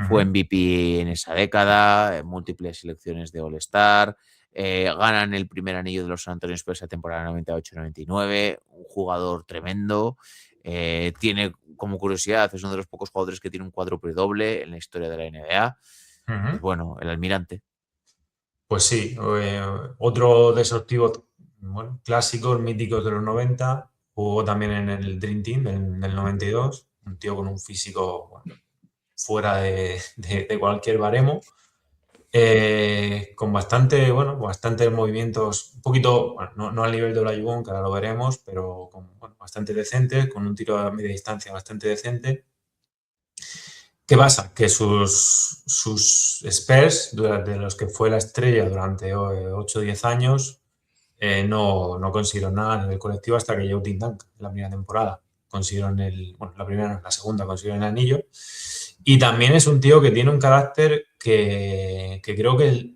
Fue Ujú, MVP en esa década, en múltiples selecciones de All-Star. Ganan el primer anillo de los San Antonio Spurs esa temporada 98-99. Un jugador tremendo. Tiene, como curiosidad, es uno de los pocos jugadores que tiene un cuádruple doble en la historia de la NBA. Pues ujú. bueno, el almirante. Pues sí, otro de esos tíos bueno, clásicos, míticos de los 90. Jugó también en el Dream Team del 92. Un tío con un físico bueno, fuera de cualquier baremo. Con bastante, bueno, bastantes movimientos, un poquito, bueno, no al nivel de Olajuwon, que ahora lo veremos, pero con, bueno, bastante decente, con un tiro a media distancia bastante decente. ¿Qué pasa? Que sus Spurs, de los que fue la estrella durante 8 o 10 años, no consiguieron nada a nivel colectivo hasta que llegó Tim Duncan en la primera temporada. Consiguieron bueno, la primera, no, la segunda consiguieron el anillo. Y también es un tío que tiene un carácter que creo que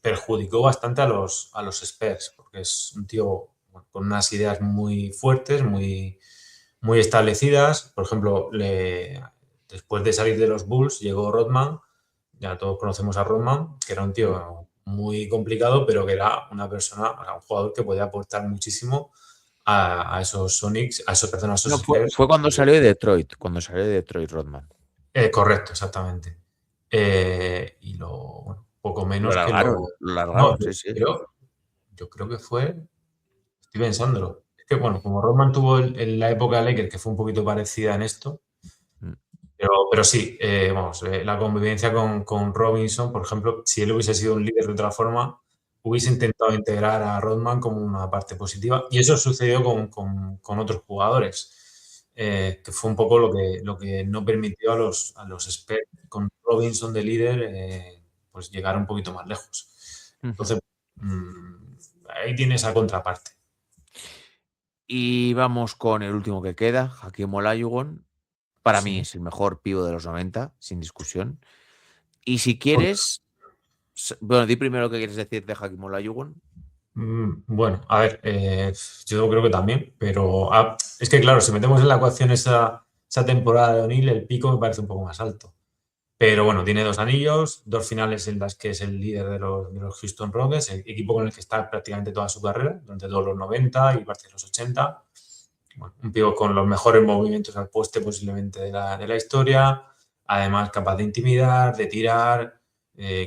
perjudicó bastante a los Spurs, porque es un tío bueno, con unas ideas muy fuertes, muy establecidas. Por ejemplo, después de salir de los Bulls llegó Rodman, ya todos conocemos a Rodman, que era un tío muy complicado, pero que era una persona, o sea, un jugador que podía aportar muchísimo a esos Sonics, a esos No, Spurs. fue cuando salió de Detroit, Rodman. Correcto, exactamente. Y bueno, poco menos que Lo No, largaron, sí, sí. yo creo que fue. Estoy pensándolo. Es que, bueno, como Rodman tuvo en la época de Lakers, que fue un poquito parecida en esto, Mm. pero sí, vamos, la convivencia con Robinson, por ejemplo, si él hubiese sido un líder de otra forma, hubiese intentado integrar a Rodman como una parte positiva. Y eso sucedió con otros jugadores, que fue un poco lo que no permitió a los Spurs con Robinson de líder, pues llegar un poquito más lejos. Ujú. Entonces, ahí tiene esa contraparte. Y vamos con el último que queda, Hakeem Olajuwon. Para mí Sí. es el mejor pivo de los 90, sin discusión. Y si Pues, quieres, bueno, di primero qué quieres decir de Hakeem Olajuwon. Bueno, a ver, yo creo que también, pero es que claro, si metemos en la ecuación esa temporada de O'Neal, el pico me parece un poco más alto. Pero bueno, tiene 2 anillos, 2 finales en las que es el líder de los Houston Rockets, el equipo con el que está prácticamente toda su carrera, durante todos los 90 y parte de los 80. Bueno, un pívot con los mejores movimientos al poste posiblemente de la historia, además capaz de intimidar, de tirar,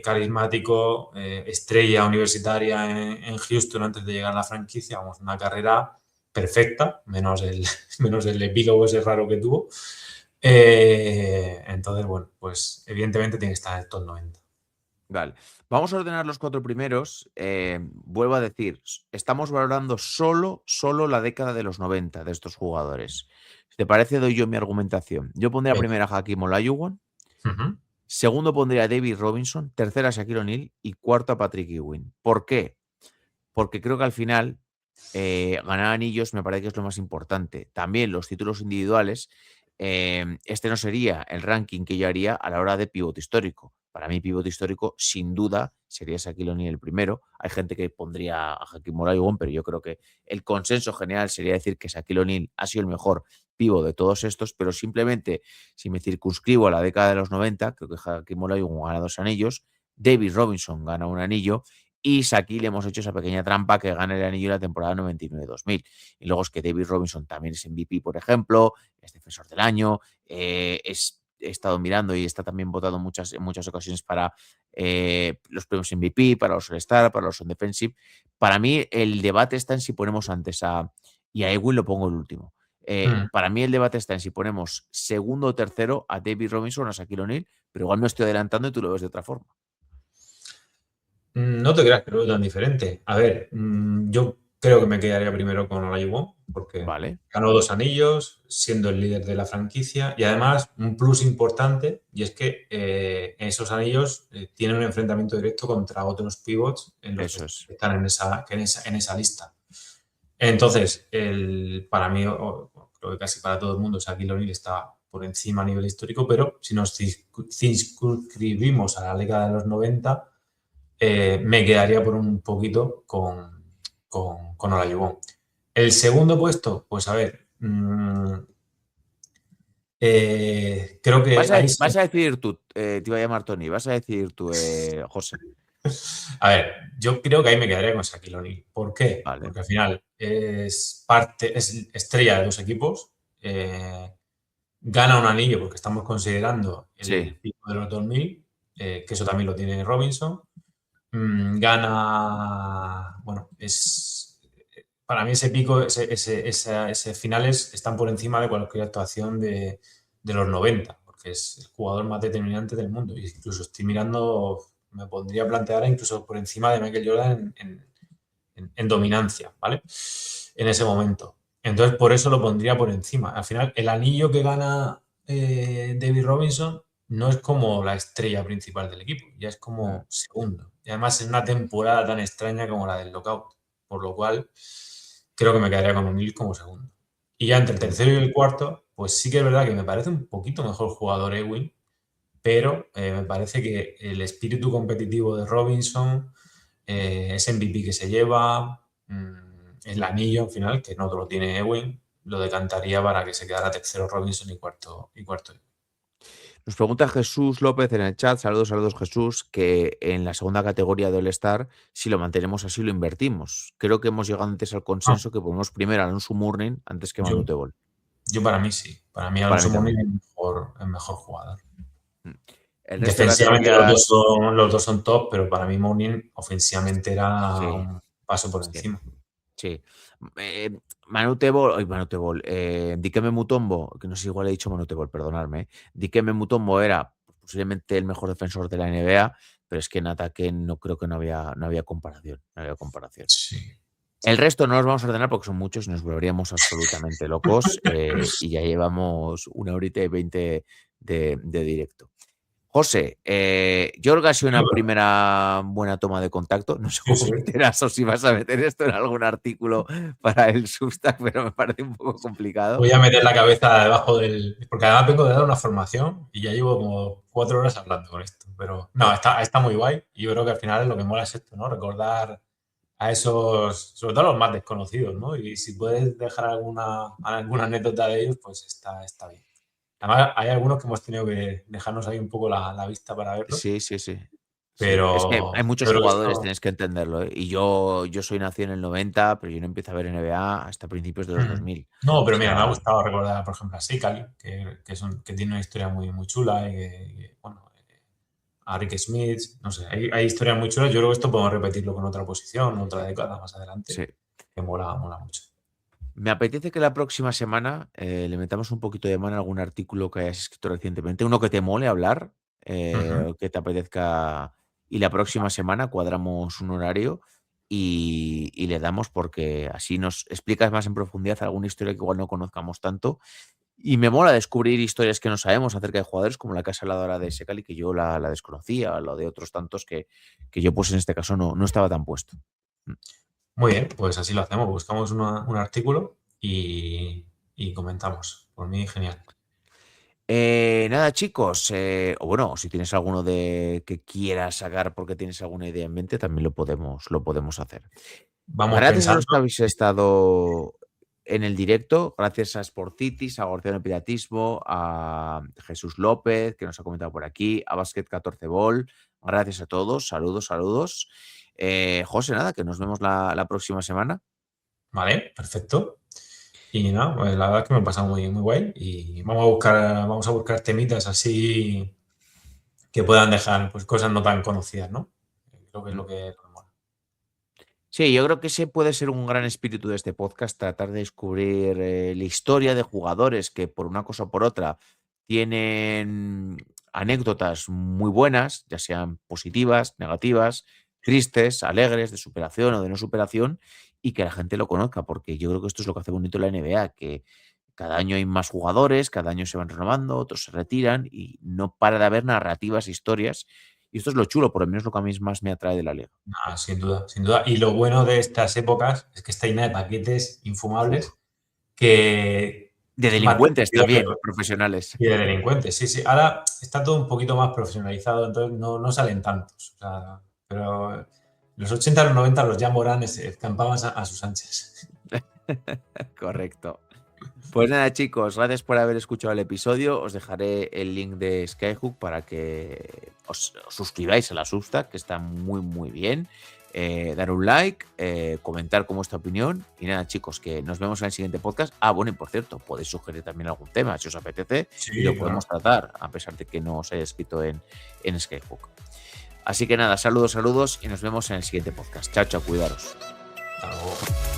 carismático, estrella universitaria en Houston antes de llegar a la franquicia, vamos, una carrera perfecta, menos el epílogo ese raro que tuvo. Entonces, bueno, pues evidentemente tiene que estar en el top 90. Vale. Vamos a ordenar los cuatro primeros. Vuelvo a decir, estamos valorando solo la década de los 90 de estos jugadores. Si te parece, doy yo mi argumentación. Yo pondría Venga. primera a Hakeem Olajuwon, Ujú. segundo pondría a David Robinson, tercera a Shaquille O'Neal y cuarto a Patrick Ewing. ¿Por qué? Porque creo que al final ganar anillos me parece que es lo más importante. También los títulos individuales, este no sería el ranking que yo haría a la hora de pivote histórico. Para mí, pivote histórico, sin duda, sería Shaquille O'Neal el primero. Hay gente que pondría a Hakeem Olajuwon, pero yo creo que el consenso general sería decir que Shaquille O'Neal ha sido el mejor pívot de todos estos, pero simplemente si me circunscribo a la década de los 90, creo que Hakeem Olajuwon gana 2 anillos, David Robinson gana un anillo y Shaquille hemos hecho esa pequeña trampa que gana el anillo en la temporada 99-2000. Y luego es que David Robinson también es MVP, por ejemplo, es defensor del año, he estado mirando y está también votado en muchas ocasiones para los premios MVP, para los All-Star, para los On-Defensive. Para mí el debate está en si ponemos antes y a Ewing lo pongo el último. Mm. Para mí el debate está en si ponemos segundo o tercero a David Robinson o a Shaquille O'Neal, pero igual me estoy adelantando y tú lo ves de otra forma. No te creas que lo veo tan diferente. A ver, yo creo que me quedaría primero con Olajuwon porque Vale, ganó 2 anillos, siendo el líder de la franquicia y además un plus importante y es que esos anillos tienen un enfrentamiento directo contra otros pivots en los que eso es. están en esa lista. Entonces, para mí, creo que casi para todo el mundo, Shaquille O'Neal está por encima a nivel histórico, pero si nos circunscribimos a la década de los 90, me quedaría por un poquito con Olajuwon. El segundo puesto, pues a ver, creo que ahí sí. Vas a decidir tú, te iba a llamar Tony, vas a decidir tú, José. A ver, yo creo que ahí me quedaría con Shaquille O'Neal. ¿Por qué? Vale, Porque al final es estrella de dos equipos, gana un anillo porque estamos considerando sí, el pico de los 2000, que eso también lo tiene Robinson. Gana, bueno, para mí ese pico, ese finales están por encima de cualquier actuación de los 90, porque es el jugador más determinante del mundo. Y incluso estoy mirando, me pondría a plantear incluso por encima de Michael Jordan en dominancia, ¿vale? En ese momento. Entonces, por eso lo pondría por encima. Al final, el anillo que gana David Robinson no es como la estrella principal del equipo, ya es mm, como segundo. Y además en una temporada tan extraña como la del lockout. Por lo cual, creo que me quedaría con O'Neal como segundo. Y ya entre el mm. tercero y el cuarto, pues sí que es verdad que me parece un poquito mejor jugador Ewing, pero me parece que el espíritu competitivo de Robinson, ese MVP que se lleva, el anillo al final, que no lo tiene Ewing, lo decantaría para que se quedara tercero Robinson y cuarto. Nos pregunta Jesús López en el chat, saludos, saludos Jesús, que en la segunda categoría de All-Star, si lo mantenemos así, lo invertimos. Creo que hemos llegado antes al Ah, consenso que ponemos primero a Alonso Mourning antes que yo, Manute Bol. yo para mí sí. Para mí Para mí Alonso Mourning también. es el mejor jugador. Mm. El resto de Defensivamente categorías, los dos son top, pero para mí Mourning ofensivamente era sí, un paso por sí. encima. Sí. Manute Bol, ay, Manute Bol, Dikembe Mutombo, que no sé si igual he dicho Manute Bol, perdonadme. Dikembe Mutombo era posiblemente el mejor defensor de la NBA, pero es que en ataque no creo que no había comparación. No había comparación. Sí. El resto no los vamos a ordenar porque son muchos y nos volveríamos absolutamente locos y ya llevamos 1 hora y 20 de directo. José, yo creo que ha sido una primera buena toma de contacto. No sé Sí, cómo sí. meterás o si vas a meter esto en algún artículo para el Substack, pero me parece un poco complicado. Voy a meter la cabeza debajo del. Porque además vengo de dar una formación y ya llevo como 4 horas hablando con esto. Pero no, está muy guay. Y yo creo que al final lo que mola es esto, ¿no? Recordar a esos, sobre todo a los más desconocidos, ¿no? Y si puedes dejar alguna anécdota de ellos, pues está bien. Además, hay algunos que hemos tenido que dejarnos ahí un poco la vista para verlos. Sí, sí, sí. Sí, es que hay Pero muchos yo creo que jugadores, esto. tienes que entenderlo, ¿eh? Y yo soy nacido en el 90, pero yo no empecé a ver NBA hasta principios de los 2000. No, O pero mira, me ha sea, gustado recordar, por ejemplo, a Seikali, que tiene una historia muy, muy chula bueno, a Rick Smith, no sé, hay historias muy chulas. Yo creo que esto podemos repetirlo con otra posición, otra década más adelante, sí. que mola mucho. Me apetece que la próxima semana le metamos un poquito de mano a algún artículo que hayas escrito recientemente, uno que te mole hablar, Ujú. o que te apetezca, y la próxima semana cuadramos un horario y le damos porque así nos explicas más en profundidad alguna historia que igual no conozcamos tanto. Y me mola descubrir historias que no sabemos acerca de jugadores como la que has hablado ahora de Secali, que yo la desconocía, o lo de otros tantos que yo pues en este caso no estaba tan puesto. Mm. Muy bien, pues así lo hacemos. Buscamos un artículo y comentamos. Por mí, genial. Nada, chicos, o bueno, si tienes alguno de que quieras sacar porque tienes alguna idea en mente, también lo podemos hacer. Vamos Gracias a los pensando. que habéis estado en el directo, gracias a Sportitis, a Gorciano Piratismo, a Jesús López, que nos ha comentado por aquí, a Basket 14 Ball, gracias a todos, saludos, saludos. José, nada, que nos vemos la próxima semana. Vale, perfecto. Y nada, pues la verdad es que me he pasado muy, muy guay. Y vamos a buscar temitas así que puedan dejar pues, cosas no tan conocidas, ¿no? Creo que es Mm. lo que mola. Sí, yo creo que ese puede ser un gran espíritu de este podcast, tratar de descubrir la historia de jugadores que por una cosa o por otra tienen anécdotas muy buenas, ya sean positivas, negativas, tristes, alegres, de superación o de no superación, y que la gente lo conozca, porque yo creo que esto es lo que hace bonito la NBA, que cada año hay más jugadores, cada año se van renovando, otros se retiran y no para de haber narrativas, historias, y esto es lo chulo, por lo menos lo que a mí más me atrae de la liga. Ah, sin duda, sin duda. Y lo bueno de estas épocas es que está llena de paquetes Uf. infumables que De es más delincuentes divertido también, verlo. profesionales. Y de delincuentes, sí, sí. Ahora está todo un poquito más profesionalizado, entonces no salen tantos. O sea, pero los 80 los 90 los ya Moranes escampaban a sus anchas. Correcto. Pues nada, chicos, gracias por haber escuchado el episodio. Os dejaré el link de Skyhook para que os suscribáis a la Substack, que está muy, muy bien. Dar un like, comentar con vuestra opinión. Y nada, chicos, que nos vemos en el siguiente podcast. Ah, bueno, y por cierto, podéis sugerir también algún tema si os apetece y lo Sí, claro. podemos tratar, a pesar de que no os haya escrito en Skyhook. Así que nada, saludos, saludos y nos vemos en el siguiente podcast. Chao, chao, cuidaros. Hasta luego.